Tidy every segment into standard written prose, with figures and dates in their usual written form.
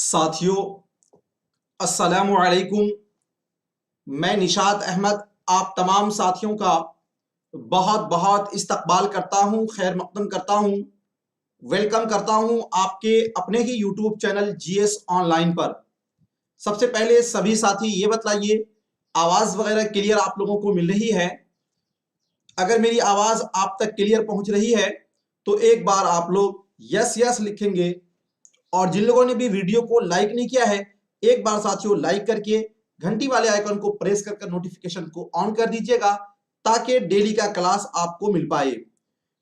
साथियों अस्सलामु अलैकुम। मैं निशात अहमद आप तमाम साथियों का बहुत बहुत इस्तकबाल करता हूं, खैर मक़दम करता हूं, वेलकम करता हूं आपके अपने ही यूट्यूब चैनल जीएस ऑनलाइन पर। सबसे पहले सभी साथी ये बतलाइए आवाज़ वगैरह क्लियर आप लोगों को मिल रही है? अगर मेरी आवाज़ आप तक क्लियर पहुंच रही है तो एक बार आप लोग यस यस लिखेंगे, और जिन लोगों ने भी वीडियो को लाइक नहीं किया है एक बार साथियों लाइक करके घंटी वाले आइकन को प्रेस कर नोटिफिकेशन को ऑन कर दीजिएगा ताकि डेली का क्लास आपको मिल पाए।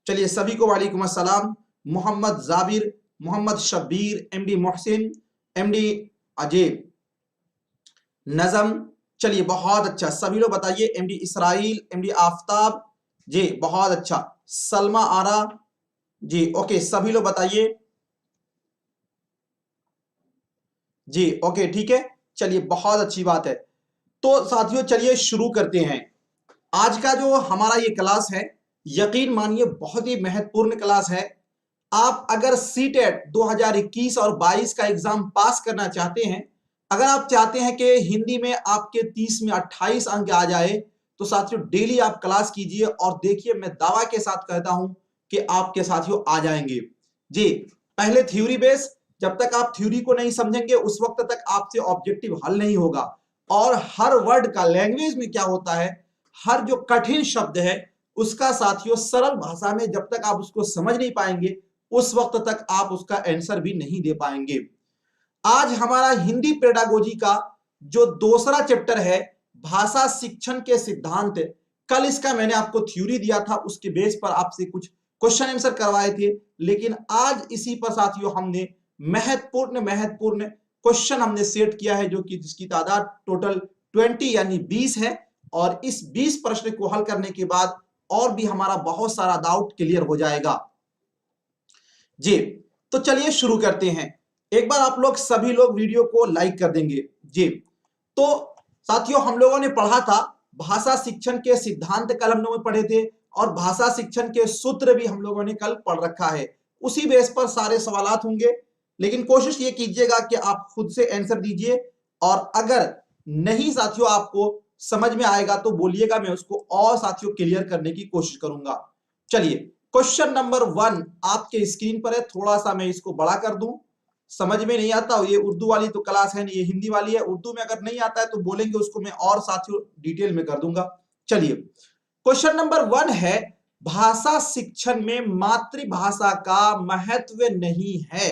चलिए सभी को वालेकुम अस्सलाम। मोहम्मद जाबिर, मोहम्मद शब्बीर, एमडी मोहसिन, एमडी अजेब, नजम, चलिए बहुत अच्छा। सभी लोग बताइए एमडी इसराइल, एमडी आफ्ताब जी बहुत अच्छा, सलमा आरा जी ओके, सभी लोग बताइए जी ओके ठीक है। चलिए बहुत अच्छी बात है। तो साथियों चलिए शुरू करते हैं। आज का जो हमारा ये क्लास है यकीन मानिए बहुत ही महत्वपूर्ण क्लास है। आप अगर सीटेट 2021 और 22 का एग्जाम पास करना चाहते हैं, अगर आप चाहते हैं कि हिंदी में आपके 30 में 28 अंक आ जाए, तो साथियों डेली आप क्लास कीजिए और देखिए मैं दावा के साथ कहता हूं कि आपके साथियों आ जाएंगे जी। पहले थ्योरी बेस, जब तक आप थ्योरी को नहीं समझेंगे उस वक्त तक आपसे ऑब्जेक्टिव हल नहीं होगा। और हर वर्ड का लैंग्वेज में क्या होता है, हर जो कठिन शब्द है उसका साथियों सरल भाषा में जब तक आप उसको समझ नहीं पाएंगे उस वक्त तक आप उसका आंसर भी नहीं दे पाएंगे। आज हमारा हिंदी पेडागोजी का जो दूसरा चैप्टर है भाषा शिक्षण के सिद्धांत, कल इसका मैंने आपको थ्योरी दिया था, उसके बेस पर आपसे कुछ क्वेश्चन आंसर करवाए थे, लेकिन आज इसी पर साथियों हमने महत्वपूर्ण महत्वपूर्ण क्वेश्चन हमने सेट किया है, जो कि जिसकी तादाद टोटल 20 यानी 20 है। और इस 20 प्रश्न को हल करने के बाद और भी हमारा बहुत सारा डाउट क्लियर हो जाएगा जी। तो चलिए शुरू करते हैं। एक बार आप लोग सभी लोग वीडियो को लाइक कर देंगे जी। तो साथियों हम लोगों ने पढ़ा था भाषा शिक्षण के सिद्धांत, कल हम लोगों ने पढ़े थे, और भाषा शिक्षण के सूत्र भी हम लोगों ने कल पढ़ रखा है। उसी बेस पर सारे सवालात होंगे, लेकिन कोशिश ये कीजिएगा कि आप खुद से आंसर दीजिए, और अगर नहीं साथियों आपको समझ में आएगा तो बोलिएगा, मैं उसको और साथियों क्लियर करने की कोशिश करूंगा। चलिए क्वेश्चन नंबर 1 आपके स्क्रीन पर है, थोड़ा सा मैं इसको बड़ा कर दूं, समझ में नहीं आता, ये उर्दू वाली तो क्लास है नहीं, ये हिंदी वाली है। उर्दू में अगर नहीं आता है तो बोलेंगे, उसको मैं और साथियों डिटेल में कर दूंगा। चलिए क्वेश्चन नंबर 1 है भाषा शिक्षण में मातृभाषा का महत्व नहीं है।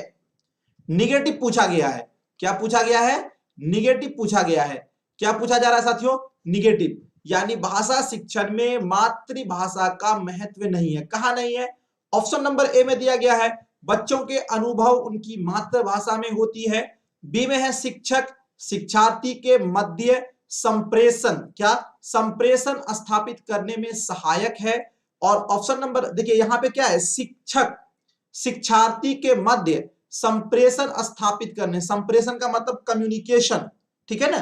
निगेटिव पूछा गया है। क्या पूछा गया है? निगेटिव पूछा गया है। क्या पूछा जा रहा है साथियों? निगेटिव, यानी भाषा शिक्षण में मातृभाषा का महत्व नहीं है। कहां नहीं है? ऑप्शन नंबर ए में दिया गया है बच्चों के अनुभव उनकी मातृभाषा में होती है। बी में है शिक्षक शिक्षार्थी के मध्य संप्रेषण, क्या संप्रेषण स्थापित करने में सहायक है। और ऑप्शन नंबर देखिए यहां पे क्या है, शिक्षक शिक्षार्थी के मध्य संप्रेषण स्थापित करने, संप्रेषण का मतलब कम्युनिकेशन, ठीक है ना,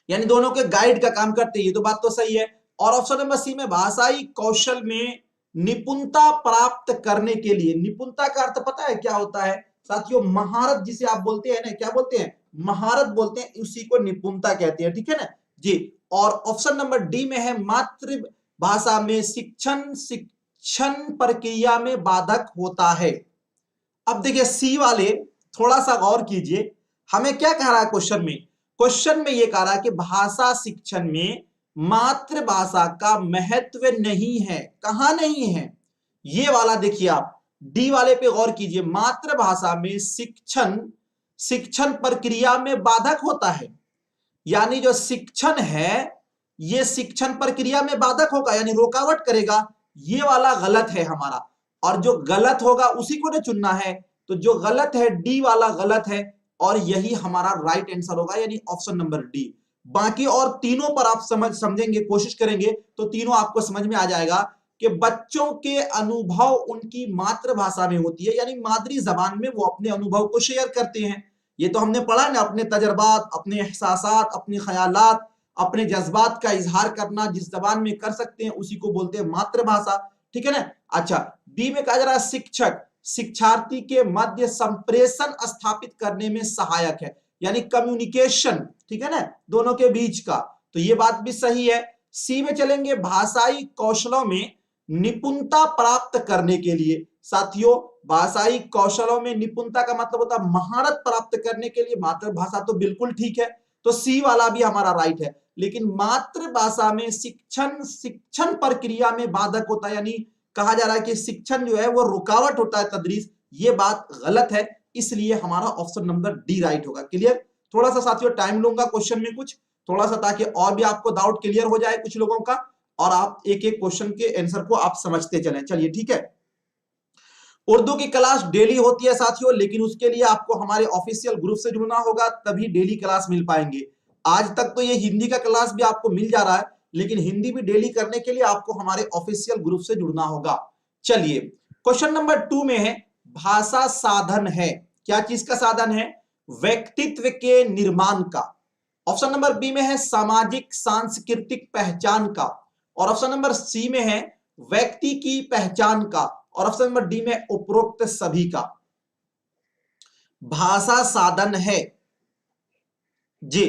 यानी दोनों के गाइड का काम करते हैं, ये तो बात तो सही है। और ऑप्शन नंबर सी में भाषाई कौशल में निपुणता प्राप्त करने के लिए, निपुणता का अर्थ पता है क्या होता है साथियों? महारत, जिसे आप बोलते हैं ना, क्या बोलते हैं? महारत बोलते हैं, उसी को निपुणता कहते हैं, ठीक है ना जी। और ऑप्शन नंबर डी में है मातृभाषा में शिक्षण प्रक्रिया में बाधक होता है। अब देखिए सी वाले थोड़ा सा गौर कीजिए, हमें क्या कह रहा है क्वेश्चन में? क्वेश्चन में यह कह रहा है कि भाषा शिक्षण में मातृभाषा का महत्व नहीं है। कहां नहीं है? ये वाला देखिए आप डी वाले पे गौर कीजिए, मातृभाषा में शिक्षण प्रक्रिया में बाधक होता है, यानी जो शिक्षण है ये शिक्षण प्रक्रिया में बाधक होगा, यानी रुकावट करेगा। ये वाला गलत है हमारा, और जो गलत होगा उसी को ना चुनना है। तो जो गलत है डी वाला गलत है, और यही हमारा राइट आंसर होगा, यानी ऑप्शन नंबर डी। बाकी और तीनों पर आप समझेंगे, कोशिश करेंगे तो तीनों आपको समझ में आ जाएगा कि बच्चों के अनुभव उनकी मातृभाषा में होती है, यानी मादरी जबान में वो अपने अनुभव को शेयर करते हैं। ये तो हमने पढ़ा ना, अपने तजर्बात, अपने एहसासात, अपने ख्यालात, अपने जज्बात का इजहार करना जिस जबान में कर सकते हैं उसी को बोलते हैं मातृभाषा, ठीक है ना। अच्छा बी में कहा जा रहा है शिक्षक शिक्षार्थी के मध्य संप्रेषण स्थापित करने में सहायक है, यानी कम्युनिकेशन, ठीक है ना, दोनों के बीच का, तो ये बात भी सही है। सी में चलेंगे, भाषाई कौशलों में निपुणता प्राप्त करने के लिए। साथियों, भाषाई कौशलों में निपुणता का मतलब होता है महारत प्राप्त करने के लिए। मातृभाषा तो बिल्कुल ठीक है, तो सी वाला भी हमारा राइट है। लेकिन मातृभाषा में शिक्षण प्रक्रिया में बाधक होता है, यानी कहा जा रहा है कि शिक्षण जो है वो रुकावट होता है तदरीस, ये बात गलत है, इसलिए हमारा ऑप्शन नंबर डी राइट होगा। क्लियर? थोड़ा सा साथियों टाइम लूंगा क्वेश्चन में कुछ, थोड़ा सा, ताकि और भी आपको डाउट क्लियर हो जाए कुछ लोगों का, और आप एक एक क्वेश्चन के आंसर को आप समझते चलें। चलिए ठीक है। उर्दू की क्लास डेली होती है साथियों, लेकिन उसके लिए आपको हमारे ऑफिशियल ग्रुप से जुड़ना होगा, तभी डेली क्लास मिल पाएंगे। आज तक तो ये हिंदी का क्लास भी आपको मिल जा रहा है, लेकिन हिंदी भी डेली करने के लिए आपको हमारे ऑफिशियल ग्रुप से जुड़ना होगा। चलिए, क्वेश्चन नंबर 2 में है, भाषा साधन है, क्या चीज का साधन है? व्यक्तित्व के निर्माण का। ऑप्शन नंबर बी में है सामाजिक सांस्कृतिक पहचान का, और ऑप्शन नंबर सी में है व्यक्ति की पहचान का, और ऑप्शन नंबर डी में उपरोक्त सभी का। भाषा साधन है जी।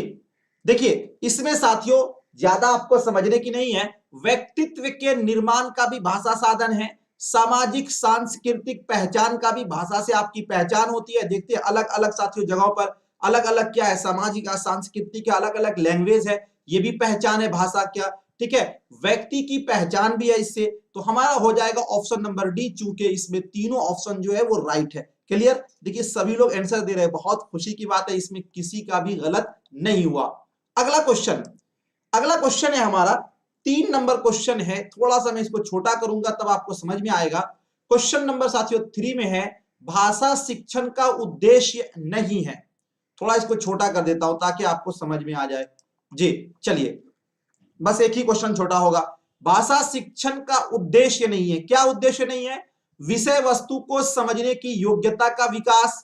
देखिए, इसमें साथियों ज्यादा आपको समझने की नहीं है, व्यक्तित्व के निर्माण का भी भाषा साधन है, सामाजिक सांस्कृतिक पहचान का भी भाषा से आपकी पहचान होती है। देखते हैं अलग अलग साथियों जगहों पर अलग अलग क्या है, सामाजिक सांस्कृतिक अलग अलग लैंग्वेज है, ये भी पहचान है भाषा क्या, ठीक है, व्यक्ति की पहचान भी है इससे। तो हमारा हो जाएगा ऑप्शन नंबर डी, चूंकि इसमें तीनों ऑप्शन जो है वो राइट है। क्लियर? देखिए सभी लोग आंसर दे रहे हैं, बहुत खुशी की बात है, इसमें किसी का भी गलत नहीं हुआ। अगला क्वेश्चन है हमारा 3 नंबर क्वेश्चन है, थोड़ा सा मैं इसको छोटा करूंगा तब आपको समझ में आएगा। क्वेश्चन नंबर साथियों 3 में है, भाषा शिक्षण का उद्देश्य नहीं है। थोड़ा इसको छोटा कर देता हूं ताकि आपको समझ में आ जाए जी। चलिए, बस एक ही क्वेश्चन छोटा होगा। भाषा शिक्षण का उद्देश्य नहीं है, क्या उद्देश्य नहीं है? विषय वस्तु को समझने की योग्यता का विकास।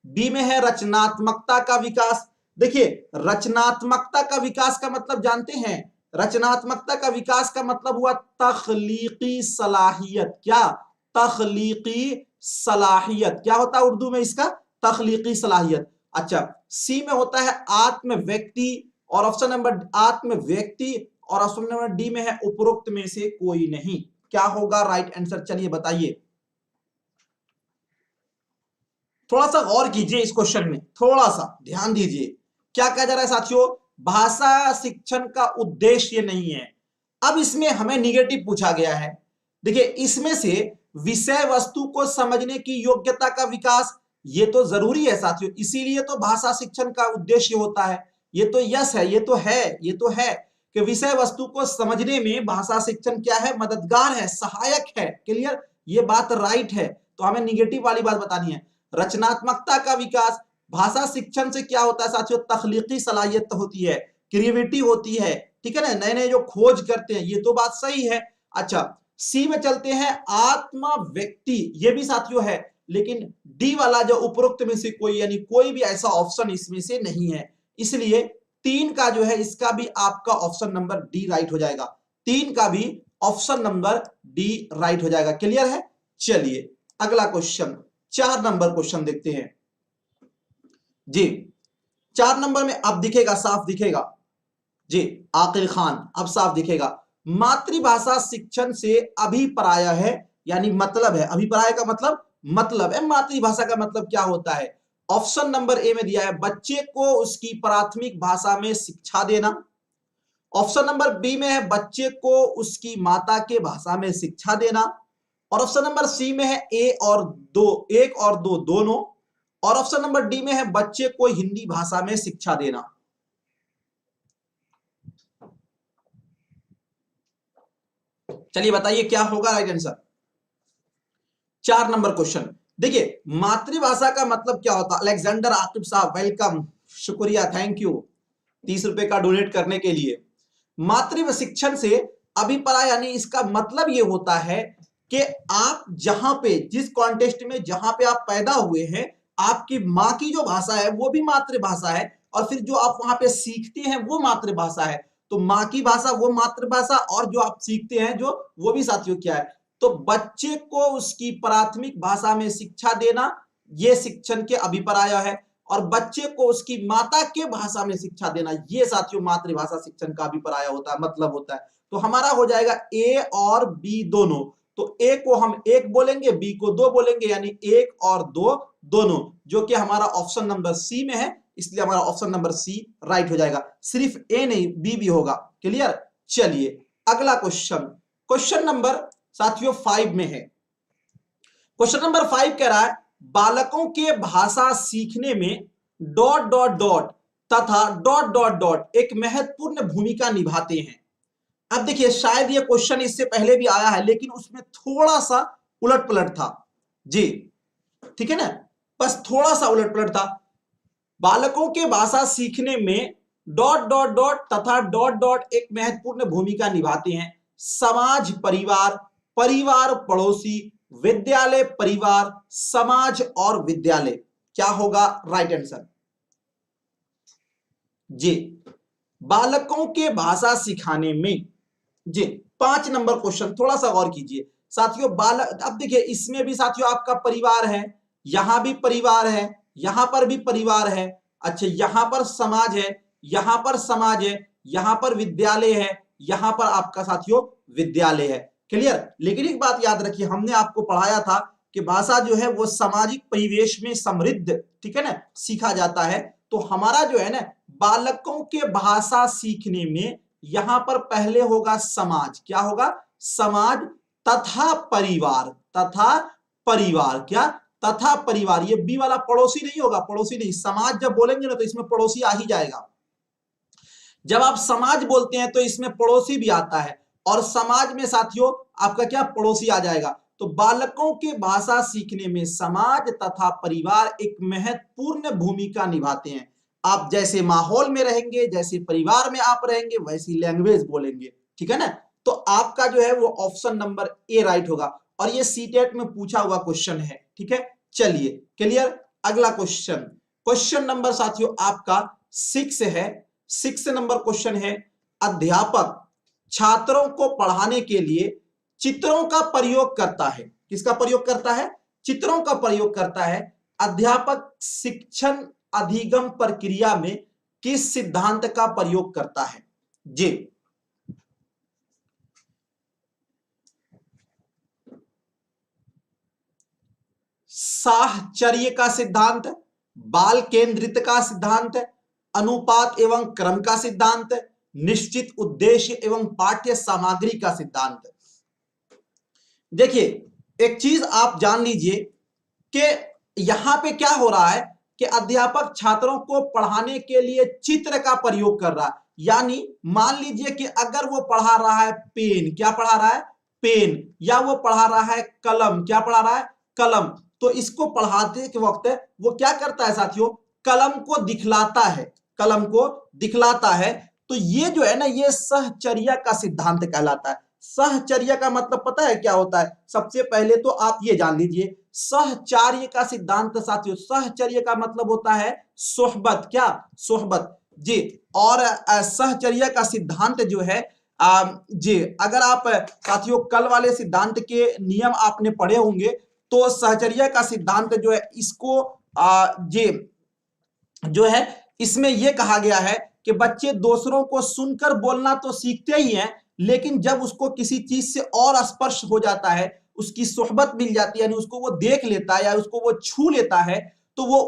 बी में है रचनात्मकता का विकास। देखिए, रचनात्मकता का विकास का मतलब जानते हैं, रचनात्मकता का विकास का मतलब हुआ तख्लीकी सलाहियत। क्या? तख्लीकी सलाहियत। क्या होता है उर्दू में इसका? तख्लीकी सलाहियत। अच्छा, सी में होता है आत्म व्यक्ति, और ऑप्शन नंबर आत्म व्यक्ति, और ऑप्शन नंबर डी में है उपरोक्त में से कोई नहीं। क्या होगा राइट आंसर? चलिए बताइए, थोड़ा सा गौर कीजिए इस क्वेश्चन में, थोड़ा सा ध्यान दीजिए। क्या कहा जा रहा है साथियों? भाषा शिक्षण का उद्देश्य नहीं है। अब इसमें हमें निगेटिव पूछा गया है। देखिए, इसमें से विषय वस्तु को समझने की योग्यता का विकास, ये तो जरूरी है साथियों, इसीलिए तो भाषा शिक्षण का उद्देश्य होता है। ये तो यस है, ये तो है कि विषय वस्तु को समझने में भाषा शिक्षण क्या है? मददगार है, सहायक है। क्लियर? ये बात राइट है, तो हमें निगेटिव वाली बात बतानी है। रचनात्मकता का विकास, भाषा शिक्षण से क्या होता है साथियों? तख्लीकी सलाहियत होती है, क्रिएटिविटी होती है, ठीक है ना, नए नए जो खोज करते हैं, ये तो बात सही है। अच्छा, सी में चलते हैं, आत्मा व्यक्ति, ये भी साथियों है, लेकिन डी वाला जो उपरोक्त में से कोई, यानी कोई भी ऐसा ऑप्शन इसमें से नहीं है, इसलिए 3 का जो है इसका भी आपका ऑप्शन नंबर डी राइट हो जाएगा। 3 का भी ऑप्शन नंबर डी राइट हो जाएगा। क्लियर है? चलिए अगला क्वेश्चन, 4 नंबर क्वेश्चन देखते हैं जी। 4 नंबर में अब दिखेगा, साफ दिखेगा जी, आकिल खान, अब साफ दिखेगा। मातृभाषा शिक्षण से अभिप्राय है, यानी मतलब है, अभिप्राय का मतलब है, मातृभाषा का मतलब क्या होता है? ऑप्शन नंबर ए में दिया है, बच्चे को उसकी प्राथमिक भाषा में शिक्षा देना। ऑप्शन नंबर बी में है, बच्चे को उसकी माता के भाषा में शिक्षा देना, और ऑप्शन नंबर सी में है एक और दो दोनों, और ऑप्शन नंबर डी में है बच्चे को हिंदी भाषा में शिक्षा देना। चलिए बताइए क्या होगा राइट आंसर? 4 नंबर क्वेश्चन देखिए, मातृभाषा का मतलब क्या होता है? अलेक्जेंडर आकिब साहब, वेलकम, शुक्रिया, थैंक यू 30 रुपए का डोनेट करने के लिए। मातृभाषा शिक्षण से अभिप्राय, यानी इसका मतलब ये होता है कि आप जहां पे, जिस कॉन्टेक्स्ट में जहां पे आप पैदा हुए हैं, आपकी माँ की जो भाषा है वो भी मातृभाषा है, और फिर जो आप वहां पे सीखते हैं वो मातृभाषा है। तो माँ की भाषा वो मातृभाषा, और जो आप सीखते हैं जो, वो भी साथियों क्या है? तो बच्चे को उसकी प्राथमिक भाषा में शिक्षा देना, यह शिक्षण के अभिप्राय है। और बच्चे को उसकी माता के भाषा में शिक्षा देना, यह साथियों मातृभाषा शिक्षण का अभिप्राय होता है, मतलब होता है। तो हमारा हो जाएगा ए और बी दोनों। तो ए को हम एक बोलेंगे, बी को दो बोलेंगे, यानी एक और दो दोनों, जो कि हमारा ऑप्शन नंबर सी में है, इसलिए हमारा ऑप्शन नंबर सी राइट हो जाएगा। सिर्फ ए नहीं, बी भी होगा। क्लियर। चलिए अगला क्वेश्चन, क्वेश्चन नंबर साथियों 5 में है। क्वेश्चन नंबर 5 कह रहा है बालकों के भाषा सीखने में डॉट डॉट डॉट तथा डॉट डॉट डॉट एक महत्वपूर्ण भूमिका निभाते हैं। अब देखिए, शायद ये क्वेश्चन इससे पहले भी आया है, लेकिन उसमें थोड़ा सा उलट पलट था जी, ठीक है ना, बस थोड़ा सा उलट पलट था। बालकों के भाषा सीखने में डॉट डॉट डॉट तथा डॉट डॉट एक महत्वपूर्ण भूमिका निभाते हैं। समाज परिवार, परिवार पड़ोसी, विद्यालय परिवार, समाज और विद्यालय। क्या होगा राइट आंसर जी। बालकों के भाषा सिखाने में जी 5 नंबर क्वेश्चन, थोड़ा सा गौर कीजिए साथियों। बालक, अब देखिए इसमें भी साथियों आपका परिवार है, यहां भी परिवार है, यहां पर भी परिवार है, अच्छा यहां पर समाज है, यहां पर समाज है, यहां पर विद्यालय है, यहां पर आपका साथियों विद्यालय है। क्लियर। लेकिन एक बात याद रखिए, हमने आपको पढ़ाया था कि भाषा जो है वो सामाजिक परिवेश में समृद्ध, ठीक है ना, सीखा जाता है। तो हमारा जो है ना बालकों के भाषा सीखने में यहां पर पहले होगा समाज। क्या होगा? समाज तथा परिवार, तथा परिवार, क्या तथा परिवार। ये बी वाला पड़ोसी नहीं होगा, पड़ोसी नहीं। समाज जब बोलेंगे ना तो इसमें पड़ोसी आ ही जाएगा। जब आप समाज बोलते हैं तो इसमें पड़ोसी भी आता है, और समाज में साथियों आपका क्या पड़ोसी आ जाएगा। तो बालकों के भाषा सीखने में समाज तथा परिवार एक महत्वपूर्ण भूमिका निभाते हैं। आप जैसे माहौल में रहेंगे, जैसे परिवार में आप रहेंगे, वैसी लैंग्वेज बोलेंगे, ठीक है ना। तो आपका जो है वो ऑप्शन नंबर ए राइट होगा, और ये सीटेट में पूछा हुआ क्वेश्चन है, ठीक है। चलिए क्लियर। अगला क्वेश्चन, क्वेश्चन नंबर साथियों आपका 6 है। 6 नंबर क्वेश्चन है अध्यापक छात्रों को पढ़ाने के लिए चित्रों का प्रयोग करता है। किसका प्रयोग करता है? चित्रों का प्रयोग करता है। अध्यापक शिक्षण अधिगम प्रक्रिया में किस सिद्धांत का प्रयोग करता है? जी साहचर्य का सिद्धांत, बाल केंद्रित का सिद्धांत, अनुपात एवं क्रम का सिद्धांत, निश्चित उद्देश्य एवं पाठ्य सामग्री का सिद्धांत। देखिए एक चीज आप जान लीजिए कि यहां पे क्या हो रहा है कि अध्यापक छात्रों को पढ़ाने के लिए चित्र का प्रयोग कर रहा है। यानी मान लीजिए कि अगर वो पढ़ा रहा है पेन, क्या पढ़ा रहा है? पेन। या वो पढ़ा रहा है कलम, क्या पढ़ा रहा है? कलम। तो इसको पढ़ाते के वक्त वो क्या करता है साथियों? कलम को दिखलाता है, कलम को दिखलाता है। तो ये जो है ना ये सहचर्या का सिद्धांत कहलाता है। सहचर्या का मतलब पता है क्या होता है? सबसे पहले तो आप ये जान लीजिए सहचार्य का सिद्धांत साथियों, सहचर्य का मतलब होता है सोहबत। क्या? सोहबत जी। और सहचर्या का सिद्धांत जो है जी, अगर आप साथियों कल वाले सिद्धांत के नियम आपने पढ़े होंगे तो सहचर्या का सिद्धांत जो है इसको जी जो है इसमें यह कहा गया है कि बच्चे दूसरों को सुनकर बोलना तो सीखते ही हैं, लेकिन जब उसको किसी चीज से और स्पर्श हो जाता है, उसकी सोहबत मिल जाती है, यानी उसको वो देख लेता है या उसको वो छू लेता है, तो वो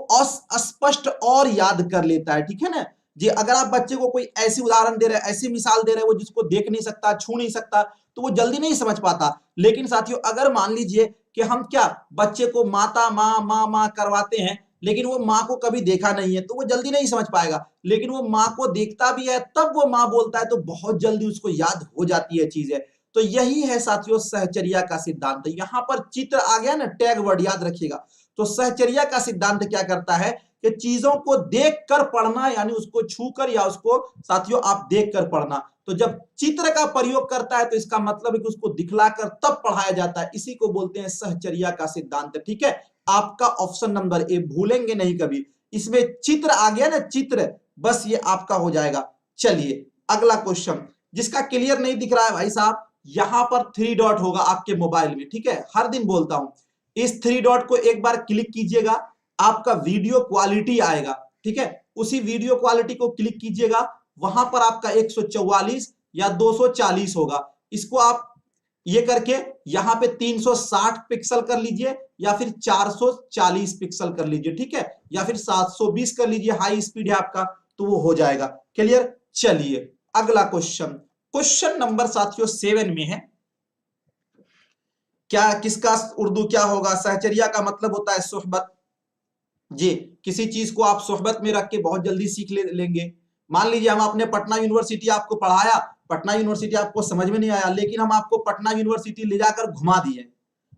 अस्पष्ट और याद कर लेता है, ठीक है ना जी। अगर आप बच्चे को कोई ऐसी उदाहरण दे रहे हैं, ऐसी मिसाल दे रहे हैं, वो जिसको देख नहीं सकता, छू नहीं सकता, तो वो जल्दी नहीं समझ पाता। लेकिन साथियों अगर मान लीजिए कि हम क्या बच्चे को माता माँ माँ माँ करवाते हैं, लेकिन वो माँ को कभी देखा नहीं है, तो वो जल्दी नहीं समझ पाएगा। लेकिन वो माँ को देखता भी है, तब वो माँ बोलता है, तो बहुत जल्दी उसको याद हो जाती है चीजें। तो यही है साथियों सहचर्या का सिद्धांत। यहां पर चित्र आ गया ना, टैग वर्ड याद रखिएगा। तो सहचर्या का सिद्धांत क्या करता है कि चीजों को देखकर पढ़ना, यानी उसको छूकर या उसको साथियों आप देखकर पढ़ना। तो जब चित्र का प्रयोग करता है तो इसका मतलब है कि उसको दिखलाकर तब पढ़ाया जाता है। इसी को बोलते हैं सहचर्या का सिद्धांत, ठीक है। आपका ऑप्शन नंबर ए, भूलेंगे नहीं कभी। इसमें चित्र आ गया ना, चित्र, बस ये आपका हो जाएगा। चलिए अगला क्वेश्चन, जिसका क्लियर नहीं दिख रहा है भाई साहब यहां पर 3 डॉट होगा आपके मोबाइल में, ठीक है, हर दिन बोलता हूं। इस 3 डॉट को एक बार क्लिक कीजिएगा, आपका वीडियो क्वालिटी आएगा, ठीक है, उसी वीडियो क्वालिटी को क्लिक कीजिएगा, वहां पर आपका 144 या 240 होगा। इसको आप ये करके यहां पे 360 पिक्सल कर लीजिए या फिर 440 पिक्सल कर लीजिए, ठीक है, या फिर 720 कर लीजिए, हाई स्पीड है आपका तो वो हो जाएगा। क्लियर। चलिए अगला क्वेश्चन, क्वेश्चन नंबर साथियों 7 में है, क्या किसका उर्दू क्या होगा? सहचर्या का मतलब होता है सोहबत। जी, किसी चीज को आप सोहबत में रख के बहुत जल्दी सीख लेंगे। मान लीजिए हम आपने पटना यूनिवर्सिटी आपको पढ़ाया, पटना यूनिवर्सिटी आपको समझ में नहीं आया, लेकिन हम आपको पटना यूनिवर्सिटी ले जाकर घुमा दिए,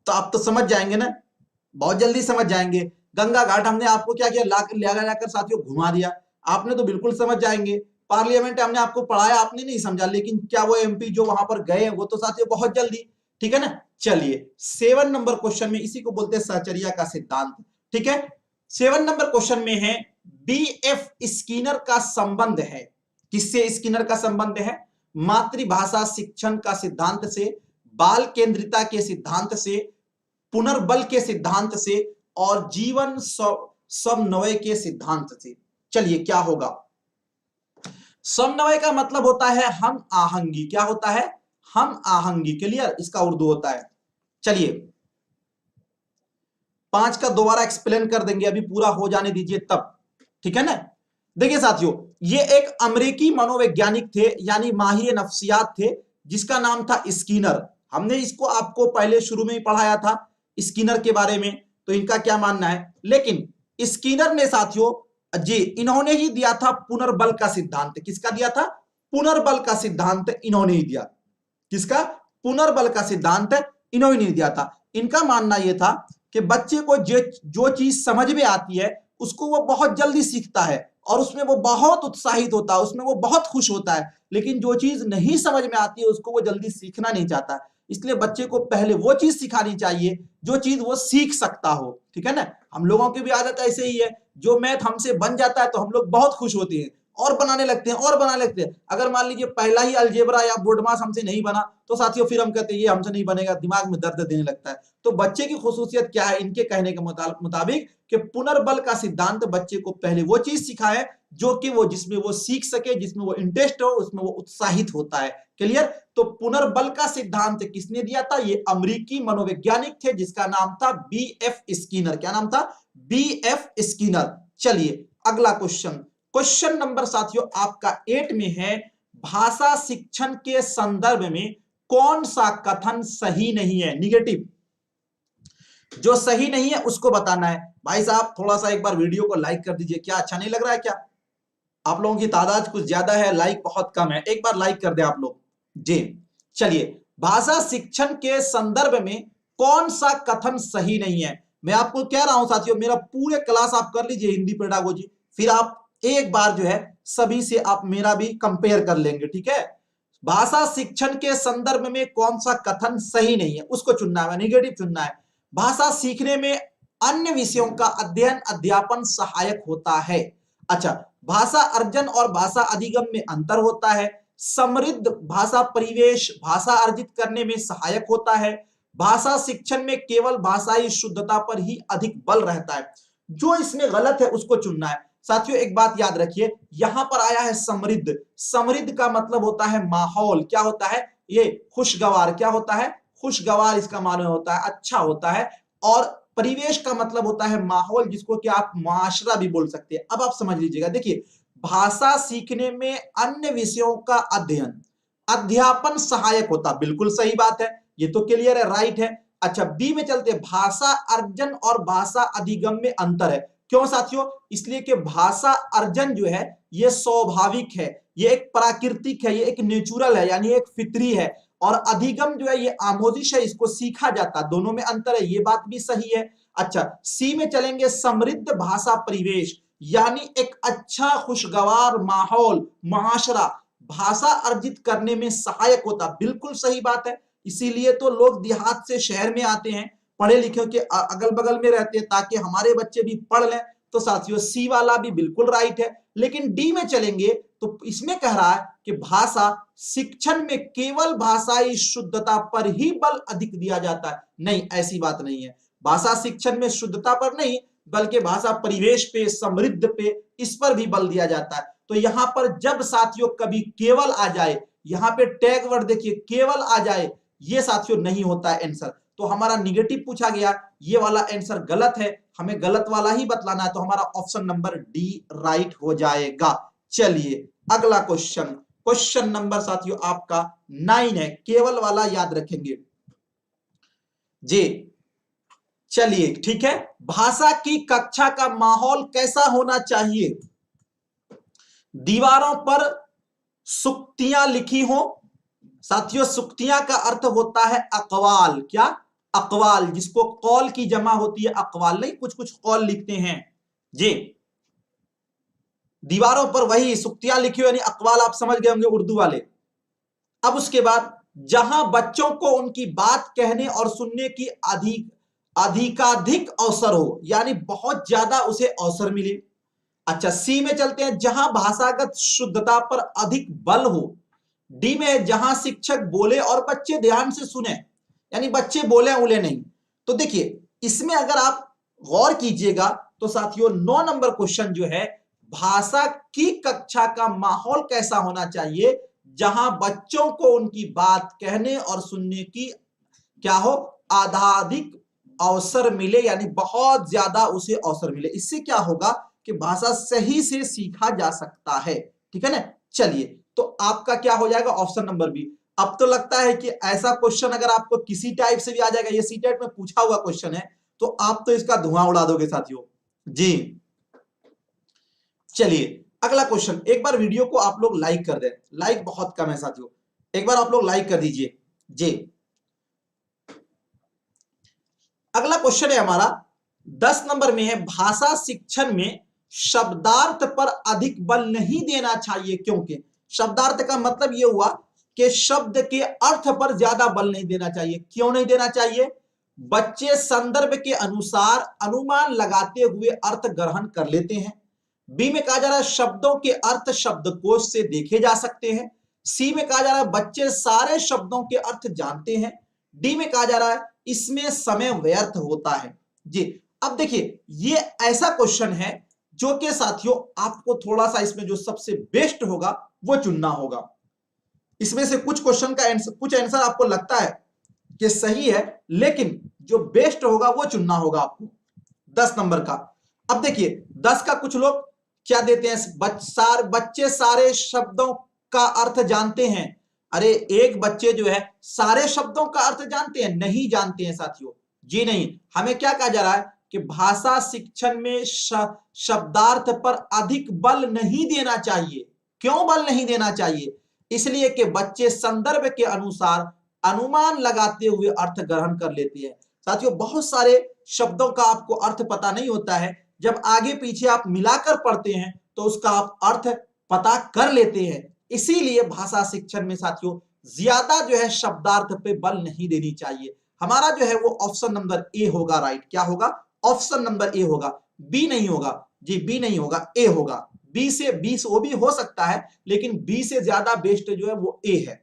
तो आप तो समझ जाएंगे ना, बहुत जल्दी समझ जाएंगे। गंगा घाट हमने आपको क्या किया, ले जाकर साथियों घुमा दिया, आपने तो बिल्कुल समझ जाएंगे। पार्लियामेंट हमने आपको पढ़ाया, आपने नहीं समझा, लेकिन क्या वो एमपी जो वहां पर गए वो तो साथियों बहुत जल्दी, ठीक है ना। चलिए 7 नंबर क्वेश्चन में, इसी को बोलते हैं सहचर्या का सिद्धांत, ठीक है। 7 नंबर क्वेश्चन में है, बीएफ स्किनर का संबंध है, किससे स्किनर का संबंध है? मातृभाषा शिक्षण का सिद्धांत से, बाल केंद्रिता के सिद्धांत से, पुनर्बल के सिद्धांत से और जीवन समन्वय के सिद्धांत से। चलिए क्या होगा? समन्वय का मतलब होता है हम आहंगी, क्या होता है? हम आहंगी। क्लियर, इसका उर्दू होता है। चलिए 5 का दोबारा एक्सप्लेन कर देंगे, अभी पूरा हो जाने दीजिए तब, ठीक है ना। देखिए साथियों, ये एक अमेरिकी मनोवैज्ञानिक थे, यानी माहिर नफ्सियात थे, जिसका नाम था स्किनर। हमने इसको आपको पहले शुरू में ही पढ़ाया था स्किनर के बारे में, तो इनका क्या मानना है। लेकिन स्किनर ने साथियों जी इन्होंने ही दिया था पुनर्बल का सिद्धांत। किसका दिया था? पुनर्बल का सिद्धांत इन्होंने ही दिया। किसका? पुनर्बल का सिद्धांत इन्होंने ही दिया था। इनका मानना यह था कि बच्चे को जो चीज समझ में आती है उसको वो बहुत जल्दी सीखता है और उसमें वो बहुत उत्साहित होता है, उसमें वो बहुत खुश होता है। लेकिन जो चीज नहीं समझ में आती है उसको वो जल्दी सीखना नहीं चाहता। इसलिए बच्चे को पहले वो चीज सिखानी चाहिए जो चीज वो सीख सकता हो, ठीक है ना। हम लोगों की भी आदत ऐसे ही है, जो मैथ हमसे बन जाता है तो हम लोग बहुत खुश होते हैं और बनाने लगते हैं और बनाने लगते हैं। अगर मान लीजिए पहला ही अलजेब्रा या बोर्डमास हमसे नहीं बना तो साथियों फिर हम कहते हैं ये हमसे नहीं बनेगा, दिमाग में दर्द देने लगता है। तो बच्चे की खुसूसियत क्या है? इनके कहने के मुताबिक कि पुनर्बल का सिद्धांत बच्चे को पहले वो चीज सिखाए जो कि वो जिसमें वो सीख सके, जिसमें वो इंटरेस्ट हो, उसमें वो उत्साहित होता है। क्लियर। तो पुनर्बल का सिद्धांत किसने दिया था? ये अमेरिकी मनोवैज्ञानिक थे जिसका नाम था बीएफ स्किनर। क्या नाम था? BF Skinner. चलिए अगला क्वेश्चन, क्वेश्चन नंबर साथियों आपका 8 में है, भाषा शिक्षण के संदर्भ में कौन सा कथन सही नहीं है? निगेटिव जो सही नहीं है उसको बताना है। भाई साहब थोड़ा सा एक बार वीडियो को लाइक कर दीजिए। क्या अच्छा नहीं लग रहा है क्या? आप लोगों की तादाद कुछ ज्यादा है, लाइक बहुत कम है, एक बार लाइक कर दे आप लोग जी। चलिए भाषा शिक्षण के संदर्भ में कौन सा कथन सही नहीं है? मैं आपको कह रहा हूं साथियों, मेरा पूरे क्लास आप कर लीजिए हिंदी पेडागोजी, फिर आप एक बार जो है सभी से आप मेरा भी कंपेयर कर लेंगे, ठीक है। भाषा शिक्षण के संदर्भ में कौन सा कथन सही नहीं है उसको चुनना है, निगेटिव चुनना है। भाषा सीखने में अन्य विषयों का अध्ययन अध्यापन सहायक होता है। अच्छा, भाषा अर्जन और भाषा अधिगम में अंतर होता है। समृद्ध भाषा परिवेश भाषा अर्जित करने में सहायक होता है। भाषा शिक्षण में केवल भाषाई शुद्धता पर ही अधिक बल रहता है। जो इसमें गलत है उसको चुनना है। साथियों एक बात याद रखिए, यहां पर आया है समृद्ध। समृद्ध का मतलब होता है माहौल। क्या होता है? ये खुशगवार। क्या होता है? खुशगवार इसका माने होता है, अच्छा होता है। और परिवेश का मतलब होता है माहौल, जिसको कि आप मुआशरा भी बोल सकते हैं। अब आप समझ लीजिएगा, देखिए भाषा सीखने में अन्य विषयों का अध्ययन अध्यापन सहायक होता, बिल्कुल सही बात है, ये तो क्लियर है, राइट है। अच्छा बी में चलते, भाषा अर्जन और भाषा अधिगम में अंतर है। क्यों साथियों? इसलिए कि भाषा अर्जन जो है ये स्वाभाविक है, ये एक प्राकृतिक है, ये एक नेचुरल है, यानी एक फितरी है। और अधिगम जो है ये आमोदिश है, इसको सीखा जाता, दोनों में अंतर है, ये बात भी सही है। अच्छा सी में चलेंगे, समृद्ध भाषा परिवेश, यानी एक अच्छा खुशगवार माहौल मुआशरा भाषा अर्जित करने में सहायक होता, बिल्कुल सही बात है। इसीलिए तो लोग देहात से शहर में आते हैं, पढ़े लिखे के अगल बगल में रहते हैं, ताकि हमारे बच्चे भी पढ़ लें। तो साथियों सी वाला भी बिल्कुल राइट है। लेकिन डी में चलेंगे तो इसमें कह रहा है कि भाषा शिक्षण में केवल भाषाई शुद्धता पर ही बल अधिक दिया जाता है। नहीं, ऐसी बात नहीं है। भाषा शिक्षण में शुद्धता पर नहीं बल्कि भाषा परिवेश पे, समृद्ध पे, इस पर भी बल दिया जाता है। तो यहां पर जब साथियों कभी केवल आ जाए, यहां पे टैग वर्ड देखिए केवल आ जाए, ये साथियों नहीं होता है आंसर। तो हमारा निगेटिव पूछा गया, ये वाला आंसर गलत है, हमें गलत वाला ही बतलाना है। तो हमारा ऑप्शन नंबर डी राइट हो जाएगा। चलिए अगला क्वेश्चन, क्वेश्चन नंबर साथियों आपका 9 है, केवल वाला याद रखेंगे जी। चलिए ठीक है, भाषा की कक्षा का माहौल कैसा होना चाहिए? दीवारों पर सूक्तियां लिखी हो। साथियों सूक्तियां का अर्थ होता है अकवाल। क्या? अकवाल, जिसको कौल की जमा होती है अकवाल, नहीं कुछ कुछ कौल लिखते हैं जी। दीवारों पर वही सूक्तियां लिखी हो यानी अकवाल, आप समझ गए होंगे उर्दू वाले। अब उसके बाद जहां बच्चों को उनकी बात कहने और सुनने की अधिकाधिक अवसर हो, यानी बहुत ज्यादा उसे अवसर मिले। अच्छा, सी में चलते हैं, जहां भाषागत शुद्धता पर अधिक बल हो। डी में जहां शिक्षक बोले और बच्चे ध्यान से सुने, यानी बच्चे बोले उले नहीं। तो देखिए इसमें अगर आप गौर कीजिएगा तो साथियों 9 नंबर क्वेश्चन जो है, भाषा की कक्षा का माहौल कैसा होना चाहिए? जहां बच्चों को उनकी बात कहने और सुनने की क्या हो, आधाधिक अवसर मिले, यानी बहुत ज्यादा उसे अवसर मिले। इससे क्या होगा कि भाषा सही से सीखा जा सकता है। ठीक है ना। चलिए, तो आपका क्या हो जाएगा, ऑप्शन नंबर बी। अब तो लगता है कि ऐसा क्वेश्चन अगर आपको किसी टाइप से भी आ जाएगा, ये सी टाइप में पूछा हुआ क्वेश्चन है, तो आप तो इसका धुआं उड़ा दोगे साथियों जी। चलिए अगला क्वेश्चन, एक बार वीडियो को आप लोग लाइक कर दें, लाइक बहुत कम है साथियों, एक बार आप लोग लाइक कर दीजिए जी। अगला क्वेश्चन है हमारा 10 नंबर में है, भाषा शिक्षण में शब्दार्थ पर अधिक बल नहीं देना चाहिए क्योंकि। शब्दार्थ का मतलब यह हुआ कि शब्द के अर्थ पर ज्यादा बल नहीं देना चाहिए। क्यों नहीं देना चाहिए? बच्चे संदर्भ के अनुसार अनुमान लगाते हुए अर्थ ग्रहण कर लेते हैं। बी में कहा जा रहा है शब्दों के अर्थ शब्दकोश से देखे जा सकते हैं। सी में कहा जा रहा है बच्चे सारे शब्दों के अर्थ जानते हैं। डी में कहा जा रहा है इसमें समय व्यर्थ होता है जी। अब देखिए ये ऐसा क्वेश्चन है जो कि साथियों आपको थोड़ा सा इसमें जो सबसे बेस्ट होगा वो चुनना होगा। इसमें से कुछ क्वेश्चन का आंसर, कुछ आंसर आपको लगता है कि सही है, लेकिन जो बेस्ट होगा वो चुनना होगा आपको 10 नंबर का। अब देखिए 10 का कुछ लोग क्या देते हैं, बच्चे सारे शब्दों का अर्थ जानते हैं। अरे एक बच्चे जो है सारे शब्दों का अर्थ जानते हैं? नहीं जानते हैं साथियों जी। नहीं, हमें क्या कहा जा रहा है कि भाषा शिक्षण में शब्दार्थ पर अधिक बल नहीं देना चाहिए। क्यों बल नहीं देना चाहिए? इसलिए कि बच्चे संदर्भ के अनुसार अनुमान लगाते हुए अर्थ ग्रहण कर लेते हैं। साथियों बहुत सारे शब्दों का आपको अर्थ पता नहीं होता है, जब आगे पीछे आप मिलाकर पढ़ते हैं तो उसका आप अर्थ पता कर लेते हैं। इसीलिए भाषा शिक्षण में साथियों ज्यादा जो है शब्दार्थ पे बल नहीं देनी चाहिए। हमारा जो है वो ऑप्शन नंबर ए होगा राइट। क्या होगा? ऑप्शन नंबर ए होगा, बी नहीं होगा जी, बी नहीं होगा, ए होगा। बी से 20 वो भी हो सकता है, लेकिन बी से ज्यादा बेस्ट जो है वो ए है।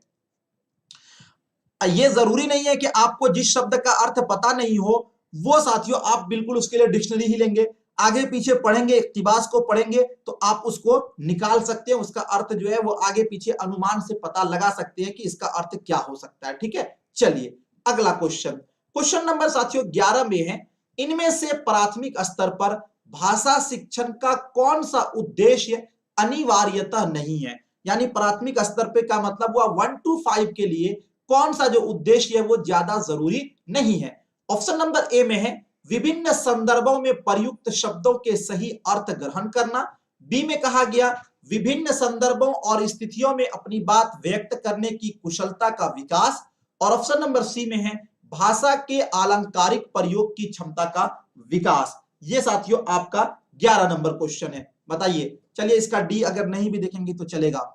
ये जरूरी नहीं है कि आपको जिस शब्द का अर्थ पता नहीं हो वो साथियों आप बिल्कुल उसके लिए डिक्शनरी ही लेंगे, आगे पीछे पढ़ेंगे, इक्तिबास को पढ़ेंगे तो आप उसको निकाल सकते हैं। उसका अर्थ जो है वो आगे पीछे अनुमान से पता लगा सकते हैं कि इसका अर्थ क्या हो सकता है। ठीक है, चलिए अगला क्वेश्चन, क्वेश्चन नंबर साथियों 11 में है, इनमें से प्राथमिक स्तर पर भाषा शिक्षण का कौन सा उद्देश्य अनिवार्यतः नहीं है? यानी प्राथमिक स्तर पे का मतलब हुआ 1 to 5 के लिए कौन सा जो उद्देश्य है वो ज्यादा जरूरी नहीं है? ऑप्शन नंबर ए में है विभिन्न संदर्भों में प्रयुक्त शब्दों के सही अर्थ ग्रहण करना। बी में कहा गया विभिन्न संदर्भों और स्थितियों में अपनी बात व्यक्त करने की कुशलता का विकास। और ऑप्शन नंबर सी में है भाषा के अलंकारिक प्रयोग की क्षमता का विकास। ये साथियों आपका 11 नंबर क्वेश्चन है, बताइए। चलिए इसका डी अगर नहीं भी देखेंगे तो चलेगा।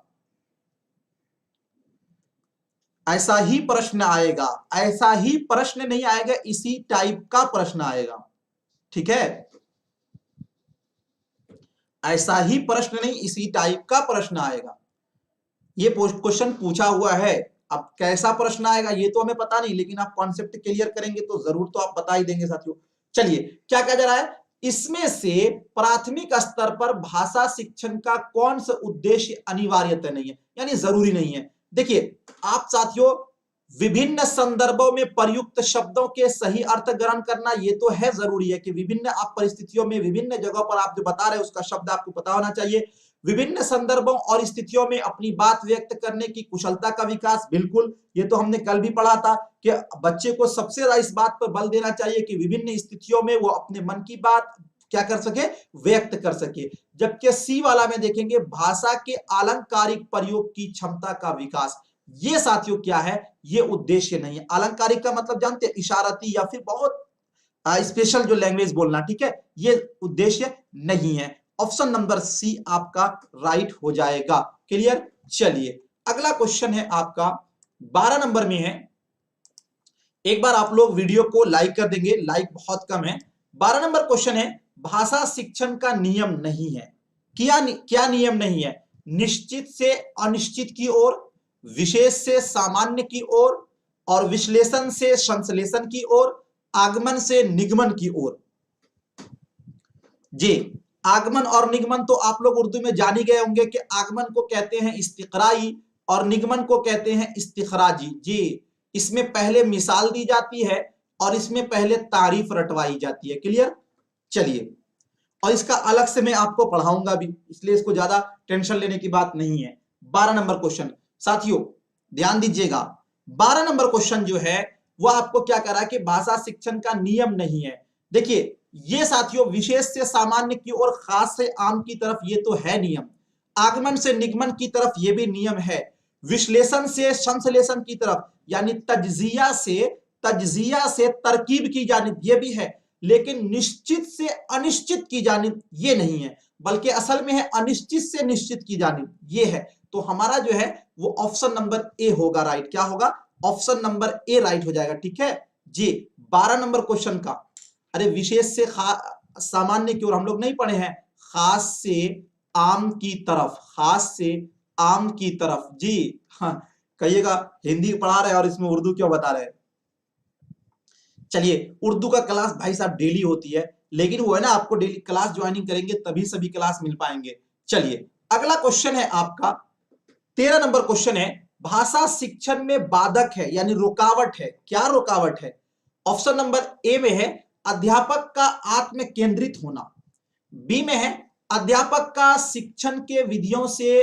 ऐसा ही प्रश्न आएगा, ऐसा ही प्रश्न नहीं आएगा, इसी टाइप का प्रश्न आएगा। ठीक है, ऐसा ही प्रश्न नहीं, इसी टाइप का प्रश्न आएगा। ये क्वेश्चन पूछा हुआ है। अब कैसा प्रश्न आएगा ये तो हमें पता नहीं, लेकिन आप कॉन्सेप्ट क्लियर करेंगे तो जरूर तो आप बता ही देंगे साथियों। चलिए क्या कहा जा रहा है, इसमें से प्राथमिक स्तर पर भाषा शिक्षण का कौन सा उद्देश्य अनिवार्यता नहीं है, यानी जरूरी नहीं है। देखिए आप साथियों, विभिन्न संदर्भों में प्रयुक्त शब्दों के सही अर्थ ग्रहण करना ये तो है जरूरी है कि विभिन्न आप परिस्थितियों में विभिन्न जगहों पर आप जो बता रहे हैं उसका शब्द आपको पता होना चाहिए। विभिन्न संदर्भों और स्थितियों में अपनी बात व्यक्त करने की कुशलता का विकास, बिल्कुल ये तो हमने कल भी पढ़ा था कि बच्चे को सबसे ज्यादा इस बात पर बल देना चाहिए कि विभिन्न स्थितियों में वो अपने मन की बात क्या कर सके, व्यक्त कर सके। जबकि सी वाला में देखेंगे भाषा के अलंकारिक प्रयोग की क्षमता का विकास, ये साथियों क्या है, ये उद्देश्य नहीं है। अलंकारिक का मतलब जानते हैं, इशारती या फिर बहुत स्पेशल जो लैंग्वेज बोलना, ठीक है, ये उद्देश्य नहीं है। ऑप्शन नंबर सी आपका राइट हो जाएगा। क्लियर। चलिए अगला क्वेश्चन है आपका 12 नंबर में है। एक बार आप लोग वीडियो को लाइक कर देंगे, लाइक बहुत कम है। 12 नंबर क्वेश्चन है, भाषा शिक्षण का नियम नहीं है। क्या नियम नहीं है? निश्चित से अनिश्चित की ओर, विशेष से सामान्य की ओर, और विश्लेषण से संश्लेषण की ओर, आगमन से निगमन की ओर। जी आगमन और निगमन तो आप लोग उर्दू में जान ही गए होंगे कि आगमन को कहते हैं इस्तिक़राई और निगमन को कहते हैं इस्तिखराजी। जी इसमें पहले मिसाल दी जाती है और इसमें पहले तारीफ रटवाई जाती है। क्लियर। चलिए और इसका अलग से मैं आपको पढ़ाऊंगा भी, इसलिए इसको ज्यादा टेंशन लेने की बात नहीं है। 12 नंबर क्वेश्चन साथियों ध्यान दीजिएगा, 12 नंबर क्वेश्चन जो है वो आपको क्या करा कि भाषा शिक्षण का नियम नहीं है। देखिए ये साथियों विशेष से सामान्य की ओर, खास से आम की तरफ ये तो है नियम, आगमन से निगमन की तरफ ये भी नियम है, विश्लेषण से संश्लेषण की तरफ यानी तज्जिया से तरकीब की जानिब ये भी है, लेकिन निश्चित से अनिश्चित की जानिब ये नहीं है, बल्कि असल में है अनिश्चित से निश्चित की जानिब ये है। तो हमारा जो है वो ऑप्शन नंबर ए होगा राइट। क्या होगा? ऑप्शन नंबर ए राइट हो जाएगा। ठीक है जी। 12 नंबर क्वेश्चन का, अरे विशेष से सामान्य की ओर हम लोग नहीं पढ़े हैं, खास से आम की तरफ, खास से आम की तरफ। जी हाँ कहिएगा हिंदी पढ़ा रहे हैं और इसमें उर्दू क्यों बता रहे हैं। चलिए उर्दू का क्लास भाई साहब डेली होती है, लेकिन वो है ना आपको डेली क्लास ज्वाइनिंग करेंगे तभी सभी क्लास मिल पाएंगे। चलिए अगला क्वेश्चन है आपका 13 नंबर क्वेश्चन है, भाषा शिक्षण में बाधक है यानी रुकावट है। क्या रुकावट है? ऑप्शन नंबर ए में है अध्यापक का आत्म केंद्रित होना, बी में है अध्यापक का शिक्षण के विधियों से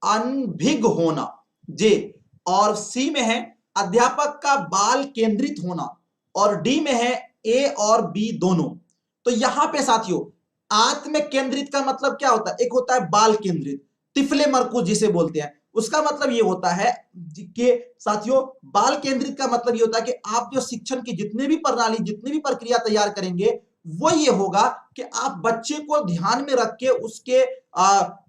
अनभिज्ञ होना, जे और सी में है अध्यापक का बाल केंद्रित होना, और डी में है ए और बी दोनों। तो यहां पे साथियों आत्म केंद्रित का मतलब क्या होता है? एक होता है बाल केंद्रित, तिफले मरकूज जिसे बोलते हैं, उसका मतलब ये होता है कि साथियों बाल केंद्रित का मतलब ये होता है कि आप जो शिक्षण की जितने भी प्रणाली जितनी भी प्रक्रिया तैयार करेंगे वो ये होगा कि आप बच्चे को ध्यान में रख के उसके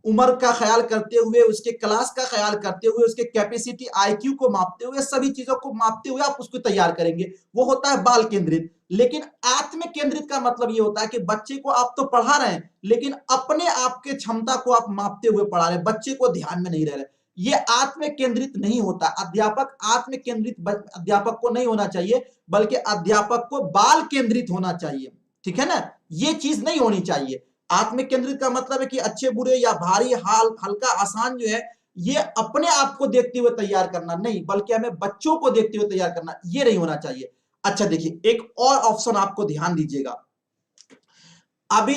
उम्र का ख्याल करते हुए, उसके क्लास का ख्याल करते हुए, उसके कैपेसिटी आईक्यू को मापते हुए, सभी चीजों को मापते हुए आप उसको तैयार करेंगे, वो होता है बाल केंद्रित। लेकिन आत्म केंद्रित का मतलब ये होता है कि बच्चे को आप तो पढ़ा रहे हैं लेकिन अपने आप के क्षमता को आप मापते हुए पढ़ा रहे हैं, बच्चे को ध्यान में नहीं रह रहे। ये आत्म केंद्रित नहीं होता। अध्यापक आत्म केंद्रित अध्यापक को नहीं होना चाहिए, बल्कि अध्यापक को बाल केंद्रित होना चाहिए। ठीक है ना, ये चीज नहीं होनी चाहिए। आत्म केंद्रित का मतलब है कि अच्छे बुरे या भारी हाल हल्का आसान जो है ये अपने आप को देखते हुए तैयार करना नहीं, बल्कि हमें बच्चों को देखते हुए तैयार करना, ये नहीं होना चाहिए। अच्छा देखिए एक और ऑप्शन आपको ध्यान दीजिएगा, अभी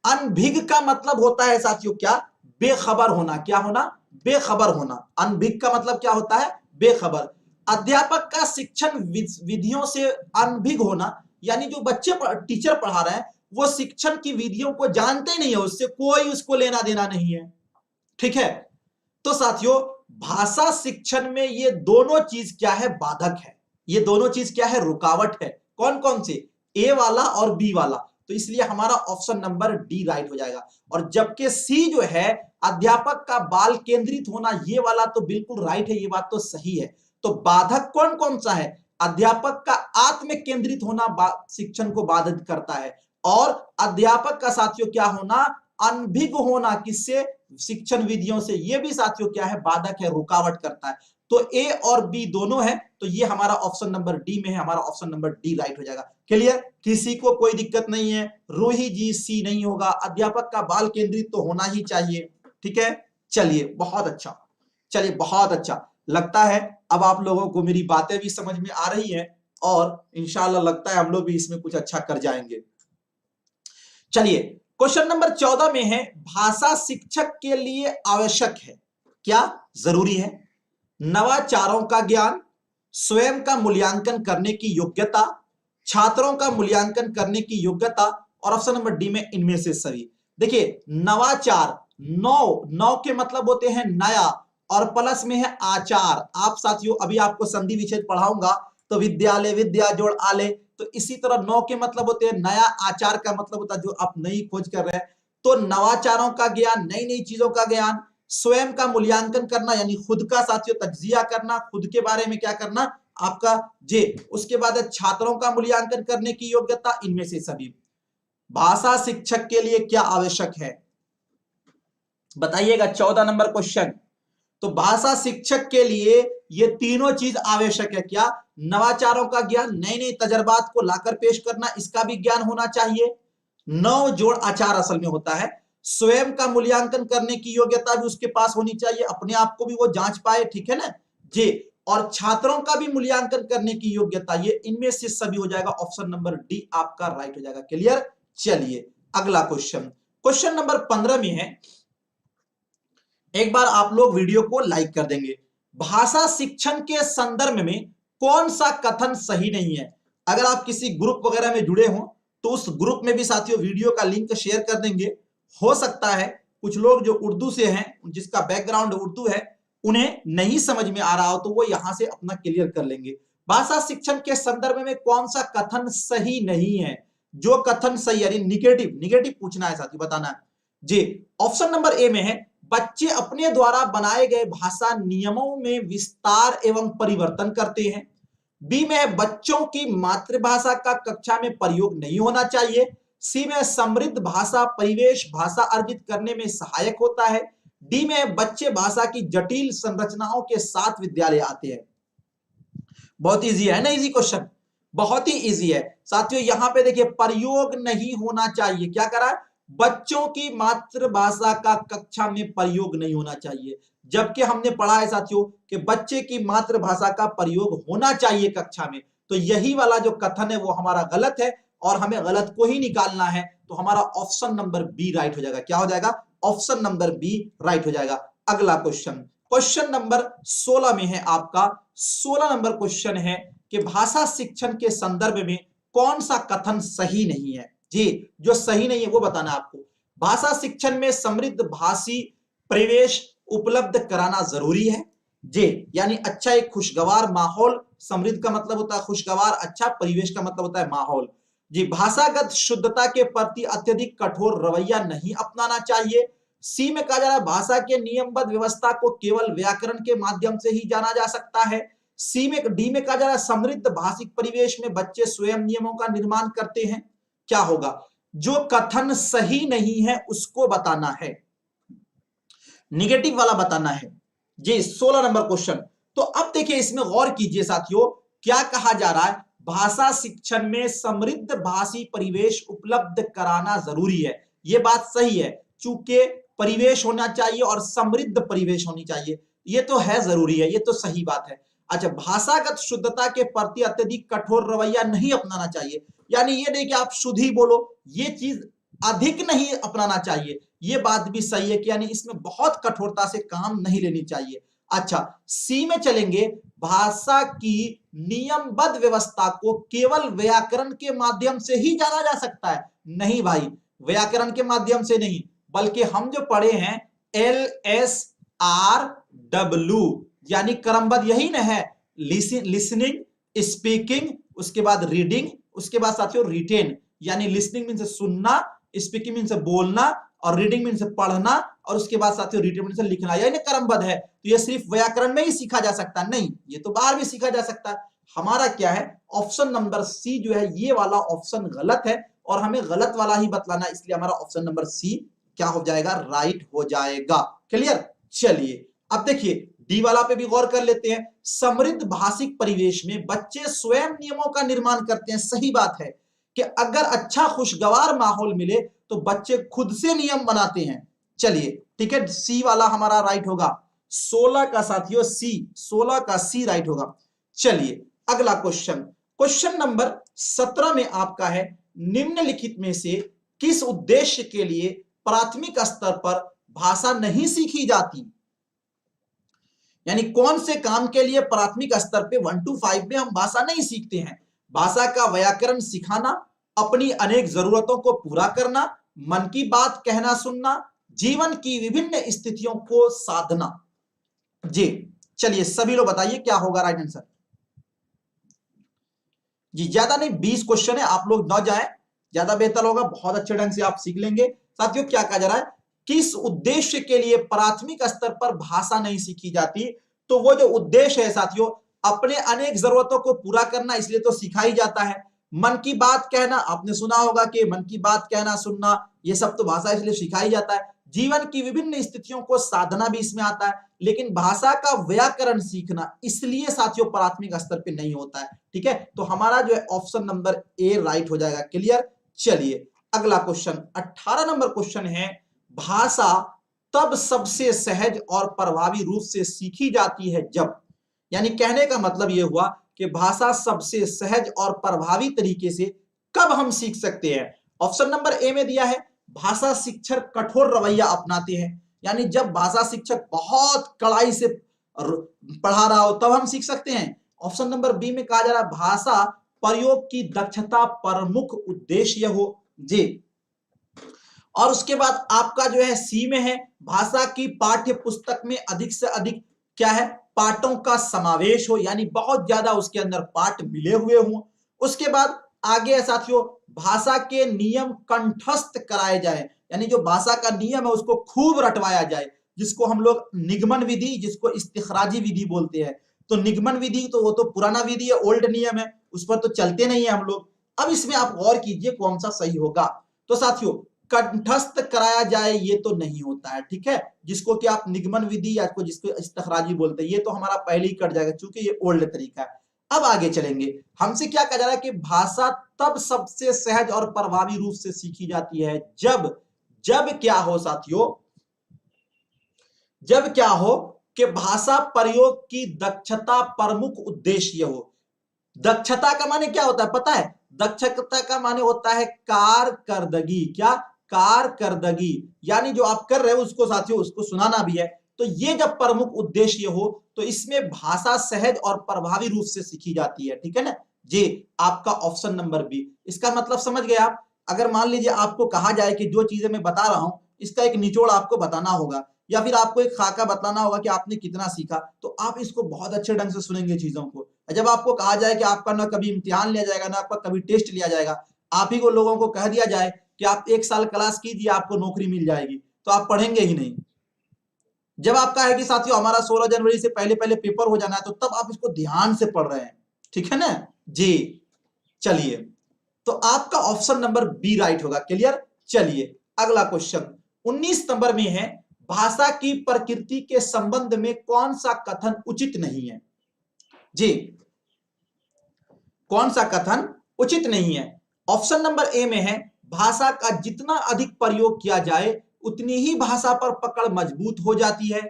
अनभिज्ञ का मतलब होता है साथियों क्या? बेखबर होना। क्या होना? बेखबर होना। अनभिज्ञ का मतलब क्या होता है? बेखबर। अध्यापक का शिक्षण विधियों से अनभिज्ञ होना यानी जो बच्चे टीचर पढ़ा रहे हैं वो शिक्षण की विधियों को जानते ही नहीं है, उससे कोई उसको लेना देना नहीं है। ठीक है, तो साथियों भाषा शिक्षण में ये दोनों चीज क्या है? बाधक है। ये दोनों चीज क्या है? रुकावट है। कौन कौन से? ए वाला और बी वाला। तो इसलिए हमारा ऑप्शन नंबर डी राइट हो जाएगा। और जबकि सी जो है अध्यापक का बाल केंद्रित होना, ये वाला तो बिल्कुल राइट है, ये बात तो सही है। तो बाधक कौन कौन सा है? अध्यापक का आत्म केंद्रित होना शिक्षण को बाधित करता है, और अध्यापक का साथियों क्या होना? अनभिज्ञ होना किससे, शिक्षण विधियों से, ये भी साथियों क्या है, बाधक है, रुकावट करता है। तो ए और बी दोनों है, तो ये हमारा ऑप्शन नंबर डी में है, हमारा ऑप्शन नंबर डी राइट हो जाएगा। क्लियर, किसी को कोई दिक्कत नहीं है। रूही जी सी नहीं होगा, अध्यापक का बाल केंद्रित तो होना ही चाहिए। ठीक है, चलिए बहुत अच्छा, चलिए बहुत अच्छा, लगता है अब आप लोगों को मेरी बातें भी समझ में आ रही हैं और इंशाल्लाह लगता है हम लोग भी इसमें कुछ अच्छा कर जाएंगे। चलिए क्वेश्चन नंबर 14 में है, भाषा शिक्षक के लिए आवश्यक है, क्या जरूरी है? नवाचारों का ज्ञान, स्वयं का मूल्यांकन करने की योग्यता, छात्रों का मूल्यांकन करने की योग्यता, और ऑप्शन नंबर डी में इनमें से सभी। देखिए नवाचार, नौ के मतलब होते हैं नया, और प्लस में है आचार। आप साथियों अभी आपको संधि विच्छेद पढ़ाऊंगा तो विद्यालय, विद्या जोड़ आले, तो इसी तरह नौ के मतलब होते हैं नया, आचार का मतलब होता है जो आप नई खोज कर रहे हैं। तो नवाचारों का ज्ञान, नई नई चीजों का ज्ञान, स्वयं का मूल्यांकन करना यानी खुद का साथियों तज्जिया करना, खुद के बारे में क्या करना आपका जे, उसके बाद छात्रों का मूल्यांकन करने की योग्यता, इनमें से सभी। भाषा शिक्षक के लिए क्या आवश्यक है बताइएगा, 14 नंबर क्वेश्चन। तो भाषा शिक्षक के लिए ये तीनों चीज आवश्यक है, क्या? नवाचारों का ज्ञान, नए नए तजर्बात को लाकर पेश करना, इसका भी ज्ञान होना चाहिए। नौ जोड़ आचार असल में होता है। स्वयं का मूल्यांकन करने की योग्यता भी उसके पास होनी चाहिए, अपने आप को भी वो जांच पाए, ठीक है ना जी। और छात्रों का भी मूल्यांकन करने की योग्यता, ये इनमें से सभी हो जाएगा, ऑप्शन नंबर डी आपका राइट हो जाएगा। क्लियर, चलिए अगला क्वेश्चन, क्वेश्चन नंबर 15 में है, एक बार आप लोग वीडियो को लाइक कर देंगे। भाषा शिक्षण के संदर्भ में कौन सा कथन सही नहीं है? अगर आप किसी ग्रुप वगैरह में जुड़े हो तो उस ग्रुप में भी साथियों वीडियो का लिंक शेयर कर देंगे। हो सकता है कुछ लोग जो उर्दू से हैं, जिसका बैकग्राउंड उर्दू है, उन्हें नहीं समझ में आ रहा हो तो वो यहां से अपना क्लियर कर लेंगे। भाषा शिक्षण के संदर्भ में कौन सा कथन सही नहीं है? जो कथन सही यानी निगेटिव, निगेटिव पूछना है साथियों, बताना है जी। ऑप्शन नंबर ए में है, बच्चे अपने द्वारा बनाए गए भाषा नियमों में विस्तार एवं परिवर्तन करते हैं। बी में है, बच्चों की मातृभाषा का कक्षा में प्रयोग नहीं होना चाहिए। सी में समृद्ध भाषा परिवेश भाषा अर्जित करने में सहायक होता है। डी में बच्चे भाषा की जटिल संरचनाओं के साथ विद्यालय आते हैं। बहुत इजी है ना, इजी क्वेश्चन, बहुत ही इजी है साथियों। यहां पे देखिए प्रयोग नहीं होना चाहिए, क्या करा है, बच्चों की मातृभाषा का कक्षा में प्रयोग नहीं होना चाहिए, जबकि हमने पढ़ा है साथियों कि बच्चे की मातृभाषा का प्रयोग होना चाहिए कक्षा में। तो यही वाला जो कथन है वो हमारा गलत है और हमें गलत को ही निकालना है, तो हमारा ऑप्शन नंबर बी राइट हो जाएगा। क्या हो जाएगा? ऑप्शन नंबर बी राइट हो जाएगा। अगला क्वेश्चन, क्वेश्चन नंबर 16 में है आपका, 16 नंबर क्वेश्चन है कि भाषा शिक्षण के संदर्भ में कौन सा कथन सही नहीं है जी। जो सही नहीं है वो बताना है आपको। भाषा शिक्षण में समृद्ध भाषी परिवेश उपलब्ध कराना जरूरी है जी, यानी अच्छा एक खुशगवार माहौल, समृद्ध का मतलब होता है खुशगवार, अच्छा परिवेश का मतलब होता है माहौल जी। भाषागत शुद्धता के प्रति अत्यधिक कठोर रवैया नहीं अपनाना चाहिए। सी में कहा जा रहा है भाषा के नियमबद्ध व्यवस्था को केवल व्याकरण के माध्यम से ही जाना जा सकता है। सी में, डी में कहा जा रहा है समृद्ध भाषिक परिवेश में बच्चे स्वयं नियमों का निर्माण करते हैं। क्या होगा? जो कथन सही नहीं है उसको बताना है, निगेटिव वाला बताना है जी। 16 नंबर क्वेश्चन। तो अब देखिए इसमें गौर कीजिए साथियों, क्या कहा जा रहा है, भाषा शिक्षण में समृद्ध भाषी परिवेश उपलब्ध कराना जरूरी है। यह बात सही है, चूंकि परिवेश होना चाहिए और समृद्ध परिवेश होनी चाहिए, ये तो है जरूरी है, ये तो सही बात है। अच्छा, भाषागत शुद्धता के प्रति अत्यधिक कठोर रवैया नहीं अपनाना चाहिए, यानी ये नहीं कि आप शुद्ध ही बोलो, ये चीज अधिक नहीं अपनाना चाहिए, ये बात भी सही है कि यानी इसमें बहुत कठोरता से काम नहीं लेनी चाहिए। अच्छा, सी में चलेंगे, भाषा की नियमबद्ध व्यवस्था को केवल व्याकरण के माध्यम से ही जाना जा सकता है। नहीं भाई, व्याकरण के माध्यम से नहीं, बल्कि हम जो पढ़े हैं LSRW यानी क्रमबद्ध, यही ना है, लिसनिंग, स्पीकिंग, उसके बाद रीडिंग, उसके बाद साथियों रिटेन, यानी लिसनिंग मीन से सुनना, स्पीकिंग मीन से बोलना, और रीडिंग मीन से पढ़ना, और उसके बाद साथियों रिटेन मीन से लिखना, यानी क्रमबद्ध है। तो ये सिर्फ व्याकरण में ही सीखा जा सकता है? नहीं, ये तो बाहर भी सीखा जा सकता है। हमारा क्या है, ऑप्शन नंबर सी जो है, ये वाला ऑप्शन गलत है और हमें गलत वाला ही बतलाना है, इसलिए हमारा ऑप्शन नंबर सी क्या हो जाएगा, राइट हो जाएगा। क्लियर। चलिए अब देखिए डी वाला पे भी गौर कर लेते हैं। समृद्ध भाषिक परिवेश में बच्चे स्वयं नियमों का निर्माण करते हैं। सही बात है कि अगर अच्छा खुशगवार माहौल मिले तो बच्चे खुद से नियम बनाते हैं। चलिए ठीक है, सी वाला हमारा राइट होगा। 16 का साथियों सी, 16 का सी राइट होगा। चलिए अगला क्वेश्चन, क्वेश्चन नंबर 17 में आपका है, निम्नलिखित में से किस उद्देश्य के लिए प्राथमिक स्तर पर भाषा नहीं सीखी जाती। यानी कौन से काम के लिए प्राथमिक स्तर पे 1 to 5 में हम भाषा नहीं सीखते हैं। भाषा का व्याकरण सिखाना, अपनी अनेक जरूरतों को पूरा करना, मन की बात कहना सुनना, जीवन की विभिन्न स्थितियों को साधना। जी चलिए सभी लोग बताइए क्या होगा राइट आंसर। जी ज्यादा नहीं 20 क्वेश्चन है, आप लोग न जाएं, ज्यादा बेहतर होगा, बहुत अच्छे ढंग से आप सीख लेंगे। साथियों क्या कहा जा रहा है, किस उद्देश्य के लिए प्राथमिक स्तर पर भाषा नहीं सीखी जाती। तो वो जो उद्देश्य है साथियों, अपने अनेक जरूरतों को पूरा करना, इसलिए तो सिखा ही जाता है। मन की बात कहना, आपने सुना होगा कि मन की बात कहना सुनना, ये सब तो भाषा इसलिए सिखा ही जाता है। जीवन की विभिन्न स्थितियों को साधना भी इसमें आता है, लेकिन भाषा का व्याकरण सीखना इसलिए साथियों प्राथमिक स्तर पे नहीं होता है। ठीक है, तो हमारा जो है ऑप्शन नंबर ए राइट हो जाएगा। क्लियर। चलिए अगला क्वेश्चन 18 नंबर क्वेश्चन है, भाषा तब सबसे सहज और प्रभावी रूप से सीखी जाती है जब, यानी कहने का मतलब यह हुआ कि भाषा सबसे सहज और प्रभावी तरीके से कब हम सीख सकते हैं। ऑप्शन नंबर ए में दिया है, भाषा शिक्षक कठोर रवैया अपनाते हैं, यानी जब भाषा शिक्षक बहुत कड़ाई से पढ़ा रहा हो तब हम सीख सकते हैं। ऑप्शन नंबर बी में कहा जा रहा है, भाषा प्रयोग की दक्षता प्रमुख उद्देश्य हो। जी, और उसके बाद आपका जो है सी में है, भाषा की पाठ्य पुस्तक में अधिक से अधिक क्या है, पाठों का समावेश हो, यानी बहुत ज्यादा उसके अंदर पाठ मिले हुए हों। उसके बाद आगे है साथियों, भाषा के नियम कंठस्थ कराए जाए, यानी जो भाषा का नियम है उसको खूब रटवाया जाए, जिसको हम लोग निगमन विधि, जिसको इस्तिखराजी विधि बोलते हैं। तो निगमन विधि तो वो तो पुराना विधि है, ओल्ड नियम है, उस पर तो चलते नहीं है हम लोग। अब इसमें आप गौर कीजिए कौन सा सही होगा। तो साथियों कंठस्थ कराया जाए ये तो नहीं होता है, ठीक है, जिसको कि आप निगमन विधि या जिसको इस्तिखराजी बोलते हैं, ये तो हमारा पहले ही कट जाएगा क्योंकि ये ओल्ड तरीका है। अब आगे चलेंगे, हमसे क्या कहा जा रहा है कि भाषा तब सबसे सहज और प्रभावी रूप से सीखी जाती है जब, जब क्या हो साथियों, जब क्या हो कि भाषा प्रयोग की दक्षता प्रमुख उद्देश्य हो। दक्षता का माने क्या होता है पता है, दक्षता का माने होता है कारकर्दगी। क्या, कारकर्दगी, यानी जो आप कर रहे हो उसको साथियों उसको सुनाना भी है। तो ये जब प्रमुख उद्देश्य हो तो इसमें भाषा सहज और प्रभावी रूप से सीखी जाती है। ठीक है ना जी, आपका ऑप्शन नंबर बी। इसका मतलब समझ गए आप। अगर मान लीजिए आपको कहा जाए कि जो चीजें मैं बता रहा हूं इसका एक निचोड़ आपको बताना होगा, या फिर आपको एक खाका बताना होगा कि आपने कितना सीखा, तो आप इसको बहुत अच्छे ढंग से सुनेंगे चीजों को। जब आपको कहा जाए कि आपका ना कभी इम्तिहान लिया जाएगा ना आपका कभी टेस्ट लिया जाएगा, आप ही को लोगों को कह दिया जाए कि आप 1 साल क्लास कीजिए आपको नौकरी मिल जाएगी, तो आप पढ़ेंगे ही नहीं। जब आपका है कि साथियों हमारा 16 जनवरी से पहले पहले पेपर हो जाना है, तो तब आप इसको ध्यान से पढ़ रहे हैं। ठीक है ना जी। चलिए, तो आपका ऑप्शन नंबर बी राइट होगा। क्लियर। चलिए अगला क्वेश्चन 19 नंबर में है, भाषा की प्रकृति के संबंध में कौन सा कथन उचित नहीं है। जी, कौन सा कथन उचित नहीं है। ऑप्शन नंबर ए में है, भाषा का जितना अधिक प्रयोग किया जाए उतनी ही भाषा पर पकड़ मजबूत हो जाती है।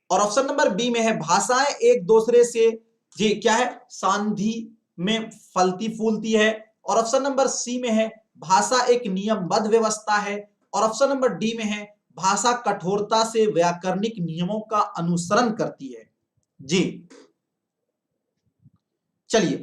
और ऑप्शन नंबर बी में है, भाषाएं एक दूसरे से जी क्या है, संधि में फलती फूलती है। और ऑप्शन नंबर सी में है, भाषा एक नियमबद्ध व्यवस्था है। और ऑप्शन नंबर डी में है, भाषा कठोरता से व्याकरणिक नियमों का अनुसरण करती है। जी चलिए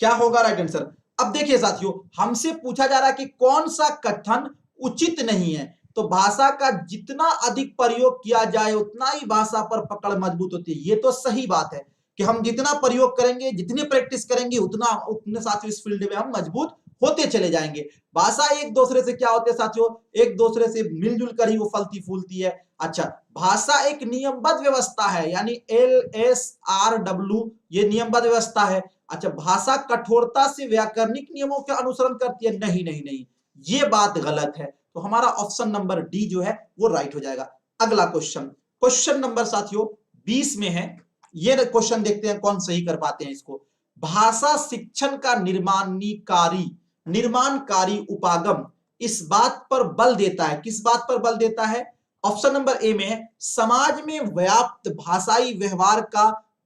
क्या होगा राइट आंसर। अब देखिए साथियों, हमसे पूछा जा रहा है कि कौन सा कथन उचित नहीं है। तो भाषा का जितना अधिक प्रयोग किया जाए उतना ही भाषा पर पकड़ मजबूत होती है, ये तो सही बात है कि हम जितना प्रयोग करेंगे जितनी प्रैक्टिस करेंगे उतना उतने साथियों इस फील्ड में हम मजबूत होते चले जाएंगे। भाषा एक दूसरे से क्या होते हैं साथियों, एक दूसरे से मिलजुल कर ही वो फलती फूलती है। अच्छा, भाषा एक नियमबद्ध व्यवस्था है, यानी LSRW ये नियमबद्ध व्यवस्था है। अच्छा, भाषा कठोरता से व्याकरणिक नियमों के अनुसरण करती है, नहीं नहीं नहीं, ये बात गलत है। तो हमारा ऑप्शन नंबर डी जो है वो राइट हो जाएगा। अगला क्वेश्चन, क्वेश्चन नंबर साथियों 20 में है। ये क्वेश्चन देखते हैं कौन सही कर पाते हैं इसको। भाषा शिक्षण का निर्माणकारी उपागम इस बात पर बल देता है, किस बात पर बल देता है? ऑप्शन नंबर ए में है समाज में व्याप्त भाषाई व्यवहार का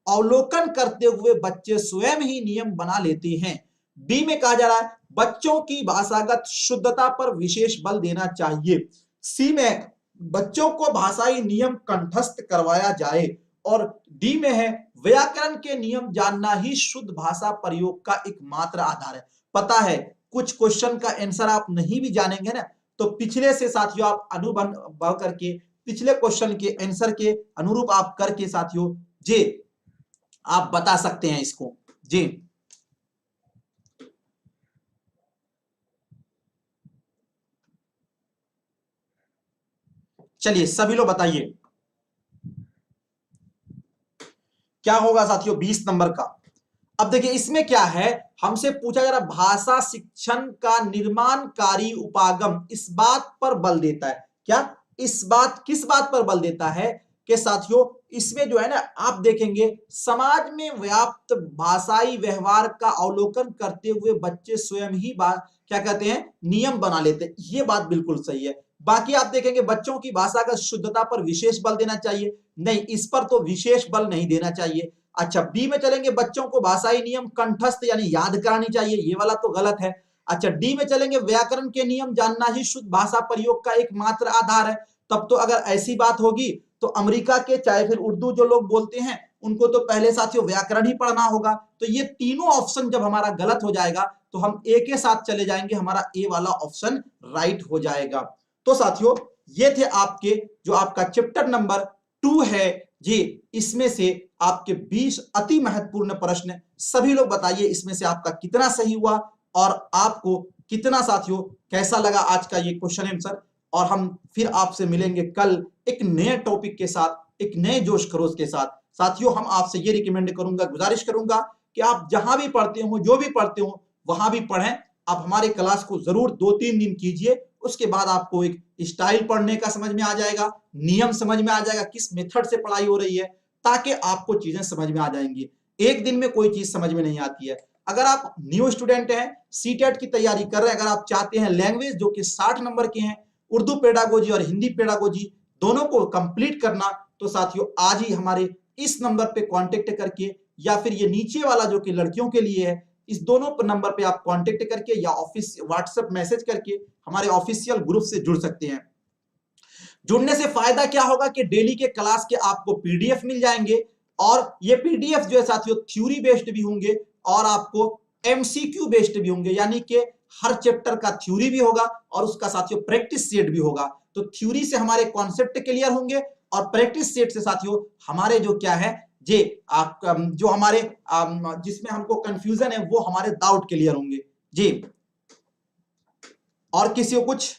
अवलोकन करते हुए बच्चे स्वयं ही नियम बना लेते हैं। बी में कहा जा रहा है बच्चों की भाषागत शुद्धता पर विशेष बल देना चाहिए। सी में बच्चों को भाषाई नियम कंठस्थ करवाया जाए। और डी में है व्याकरण के नियम जानना ही शुद्ध भाषा प्रयोग का एकमात्र आधार है। पता है कुछ क्वेश्चन का आंसर आप नहीं भी जानेंगे ना, तो पिछले से साथियों आप अनुभव करके पिछले क्वेश्चन के आंसर के अनुरूप आप करके साथियों जी आप बता सकते हैं इसको जी। चलिए सभी लोग बताइए क्या होगा साथियों 20 नंबर का। अब देखिए इसमें क्या है, हमसे पूछा जा रहा भाषा शिक्षण का निर्माणकारी उपागम इस बात पर बल देता है। क्या इस बात किस बात पर बल देता है कि साथियों इसमें जो है ना आप देखेंगे समाज में व्याप्त भाषाई व्यवहार का अवलोकन करते हुए बच्चे स्वयं ही क्या कहते हैं नियम बना लेते हैं। ये बात बिल्कुल सही है। बाकी आप देखेंगे बच्चों की भाषा का शुद्धता पर विशेष बल देना चाहिए, नहीं इस पर तो विशेष बल नहीं देना चाहिए। अच्छा बी में चलेंगे बच्चों को भाषाई नियम कंठस्थ यानी याद करानी चाहिए, ये वाला तो गलत है। अच्छा डी में चलेंगे व्याकरण के नियम जानना ही शुद्ध भाषा प्रयोग का एकमात्र आधार है। तब तो अगर ऐसी बात होगी तो अमेरिका के चाहे फिर उर्दू जो लोग बोलते हैं उनको तो पहले साथियों व्याकरण ही पढ़ना होगा। तो ये तीनों ऑप्शन जब हमारा गलत हो जाएगा तो हम ए के साथ चले जाएंगे, हमारा ए वाला ऑप्शन राइट हो जाएगा। तो साथियों ये थे आपके जो आपका चैप्टर नंबर 2 है जी, इसमें से आपके 20 अति महत्वपूर्ण प्रश्न। सभी लोग बताइए इसमें से आपका कितना सही हुआ और आपको कितना साथियों कैसा लगा आज का ये क्वेश्चन आंसर। और हम फिर आपसे मिलेंगे कल एक नए टॉपिक के साथ, एक नए जोश खरोश के साथ। साथियों हम आपसे ये रिकमेंड करूंगा, गुजारिश करूंगा कि आप जहां भी पढ़ते हो जो भी पढ़ते हो वहां भी पढ़ें। आप हमारे क्लास को जरूर 2-3 दिन कीजिए, उसके बाद आपको एक स्टाइल पढ़ने का समझ में आ जाएगा, नियम समझ में आ जाएगा, किस मेथड से पढ़ाई हो रही है, ताकि आपको चीजें समझ में आ जाएंगी। एक दिन में कोई चीज समझ में नहीं आती है। अगर आप न्यू स्टूडेंट हैं, सीटेट की तैयारी कर रहे हैं, अगर आप चाहते हैं लैंग्वेज जो कि 60 नंबर के हैं, उर्दू पेडागोजी और हिंदी पेडागोजी दोनों को कंप्लीट करना, तो साथियों आज ही हमारे इस नंबर पे कांटेक्ट करके या फिर ये नीचे वाला जो कि लड़कियों के लिए है, इस दोनों नंबर पे आप कांटेक्ट करके या ऑफिस व्हाट्सएप मैसेज करके हमारे ऑफिशियल ग्रुप से जुड़ सकते हैं। जुड़ने से फायदा क्या होगा कि डेली के क्लास के आपको पीडीएफ मिल जाएंगे और ये पीडीएफ जो है साथियों थ्योरी बेस्ड भी होंगे और आपको एमसीक्यू बेस्ड भी होंगे, यानी कि हर चैप्टर का थ्योरी भी होगा और उसका साथियों प्रैक्टिस सेट भी होगा। तो थ्योरी से हमारे कॉन्सेप्ट क्लियर होंगे और प्रैक्टिस सेट से साथियों हमारे जो क्या है जी आप जो हमारे जिसमें हमको कंफ्यूजन है वो हमारे डाउट क्लियर होंगे जी। और किसी को कुछ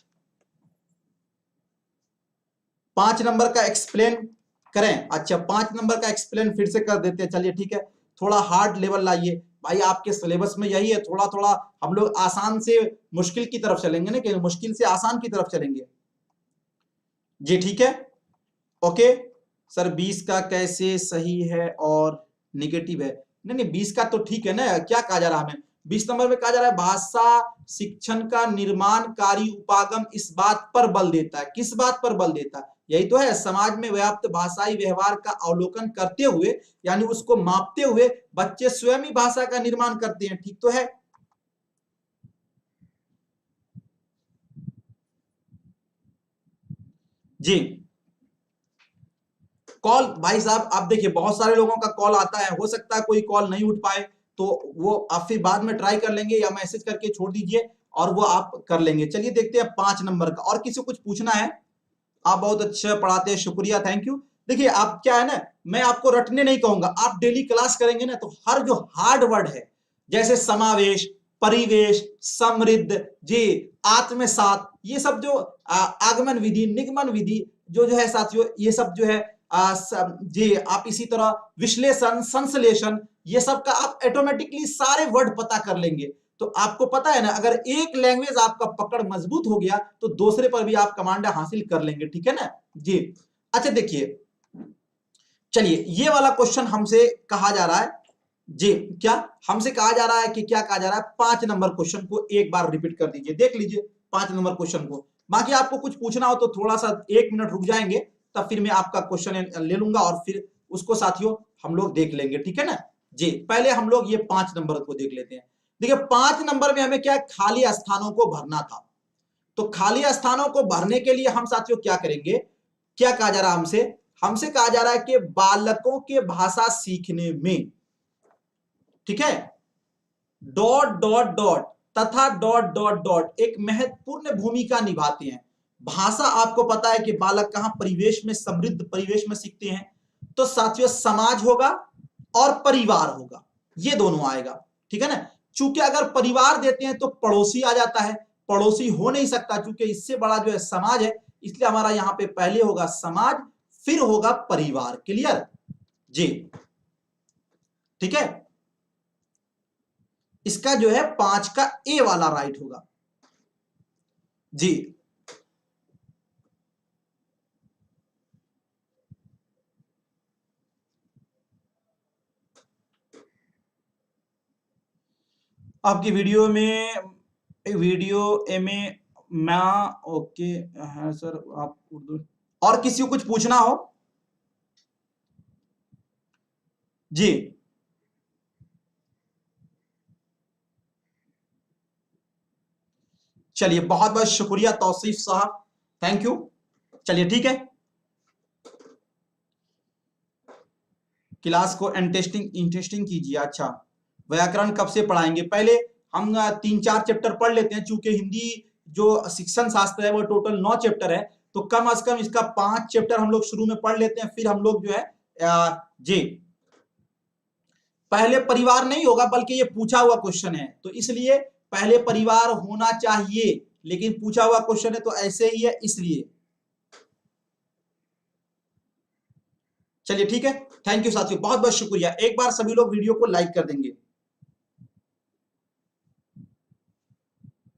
5 नंबर का एक्सप्लेन करें? अच्छा 5 नंबर का एक्सप्लेन फिर से कर देते हैं, चलिए ठीक है। थोड़ा हार्ड लेवल लाइए भाई, आपके सिलेबस में यही है, थोड़ा थोड़ा हम लोग आसान से मुश्किल की तरफ चलेंगे ना, कि मुश्किल से आसान की तरफ चलेंगे जी। ठीक है ओके सर 20 का कैसे सही है और निगेटिव है? नहीं नहीं 20 का तो ठीक है ना, क्या कहा जा रहा है हमें 20 नंबर में कहा जा रहा है भाषा शिक्षण का निर्माणकारी उपागम इस बात पर बल देता है। किस बात पर बल देता है? यही तो है, समाज में व्याप्त भाषाई व्यवहार का अवलोकन करते हुए यानी उसको मापते हुए बच्चे स्वयं ही भाषा का निर्माण करते हैं। ठीक तो है जी। कॉल भाई साहब आप देखिए बहुत सारे लोगों का कॉल आता है, हो सकता है कोई कॉल नहीं उठ पाए तो वो आप फिर बाद में ट्राई कर लेंगे या मैसेज करके छोड़ दीजिए और वो आप कर लेंगे। चलिए देखते हैं 5 नंबर का। और किसी को कुछ पूछना है? आप बहुत अच्छा पढ़ाते हैं, शुक्रिया, थैंक यू। देखिए आप क्या है ना, मैं आपको रटने नहीं कहूंगा, आप डेली क्लास करेंगे ना तो हर जो हार्ड वर्ड है जैसे समावेश, परिवेश, समृद्ध जी, आत्मसात, ये सब जो आगमन विधि, निगमन विधि जो है साथियों, ये सब जो है जी आप इसी तरह विश्लेषण, संश्लेषण, ये सब का आप ऑटोमेटिकली सारे वर्ड पता कर लेंगे। तो आपको पता है ना, अगर एक लैंग्वेज आपका पकड़ मजबूत हो गया तो दूसरे पर भी आप कमांड हासिल कर लेंगे, ठीक है ना जी। अच्छा देखिए, चलिए ये वाला क्वेश्चन हमसे कहा जा रहा है जी, क्या हमसे कहा जा रहा है कि क्या कहा जा रहा है, 5 नंबर क्वेश्चन को एक बार रिपीट कर दीजिए, देख लीजिए 5 नंबर क्वेश्चन को। बाकी आपको कुछ पूछना हो तो थोड़ा सा 1 मिनट रुक जाएंगे, तब फिर मैं आपका क्वेश्चन ले लूंगा और फिर उसको साथियों हम लोग देख लेंगे, ठीक है ना जी। पहले हम लोग ये 5 नंबर को देख लेते हैं। देखिए 5 नंबर में हमें क्या, खाली स्थानों को भरना था। तो खाली स्थानों को भरने के लिए हम साथियों क्या करेंगे, क्या कहा जा रहा है हमसे, हमसे कहा जा रहा है कि बालकों के भाषा सीखने में, ठीक है, डॉट डॉट डॉट तथा डॉट डॉट डॉट एक महत्वपूर्ण भूमिका निभाते हैं। भाषा आपको पता है कि बालक कहां, परिवेश में, समृद्ध परिवेश में सीखते हैं। तो साथियों समाज होगा और परिवार होगा, ये दोनों आएगा, ठीक है ना। चूंकि अगर परिवार देते हैं तो पड़ोसी आ जाता है, पड़ोसी हो नहीं सकता क्योंकि इससे बड़ा जो है समाज है, इसलिए हमारा यहां पे पहले होगा समाज, फिर होगा परिवार। क्लियर जी, ठीक है। इसका जो है 5 का ए वाला राइट होगा जी। आपकी वीडियो में मैं ओके है सर, आप उर्दू और किसी को कुछ पूछना हो जी। चलिए बहुत बहुत शुक्रिया तौसीफ साहब, थैंक यू। चलिए ठीक है, क्लास को इंटरेस्टिंग कीजिए। अच्छा, व्याकरण कब से पढ़ाएंगे, पहले हम 3-4 चैप्टर पढ़ लेते हैं, चूंकि हिंदी जो शिक्षण शास्त्र है वो टोटल 9 चैप्टर है, तो कम से कम इसका 5 चैप्टर हम लोग शुरू में पढ़ लेते हैं, फिर हम लोग जो है जी, पहले परिवार नहीं होगा बल्कि ये पूछा हुआ क्वेश्चन है, तो इसलिए पहले परिवार होना चाहिए, लेकिन पूछा हुआ क्वेश्चन है तो ऐसे ही है, इसलिए। चलिए ठीक है, थैंक यू साथियों, बहुत बहुत शुक्रिया। एक बार सभी लोग वीडियो को लाइक कर देंगे।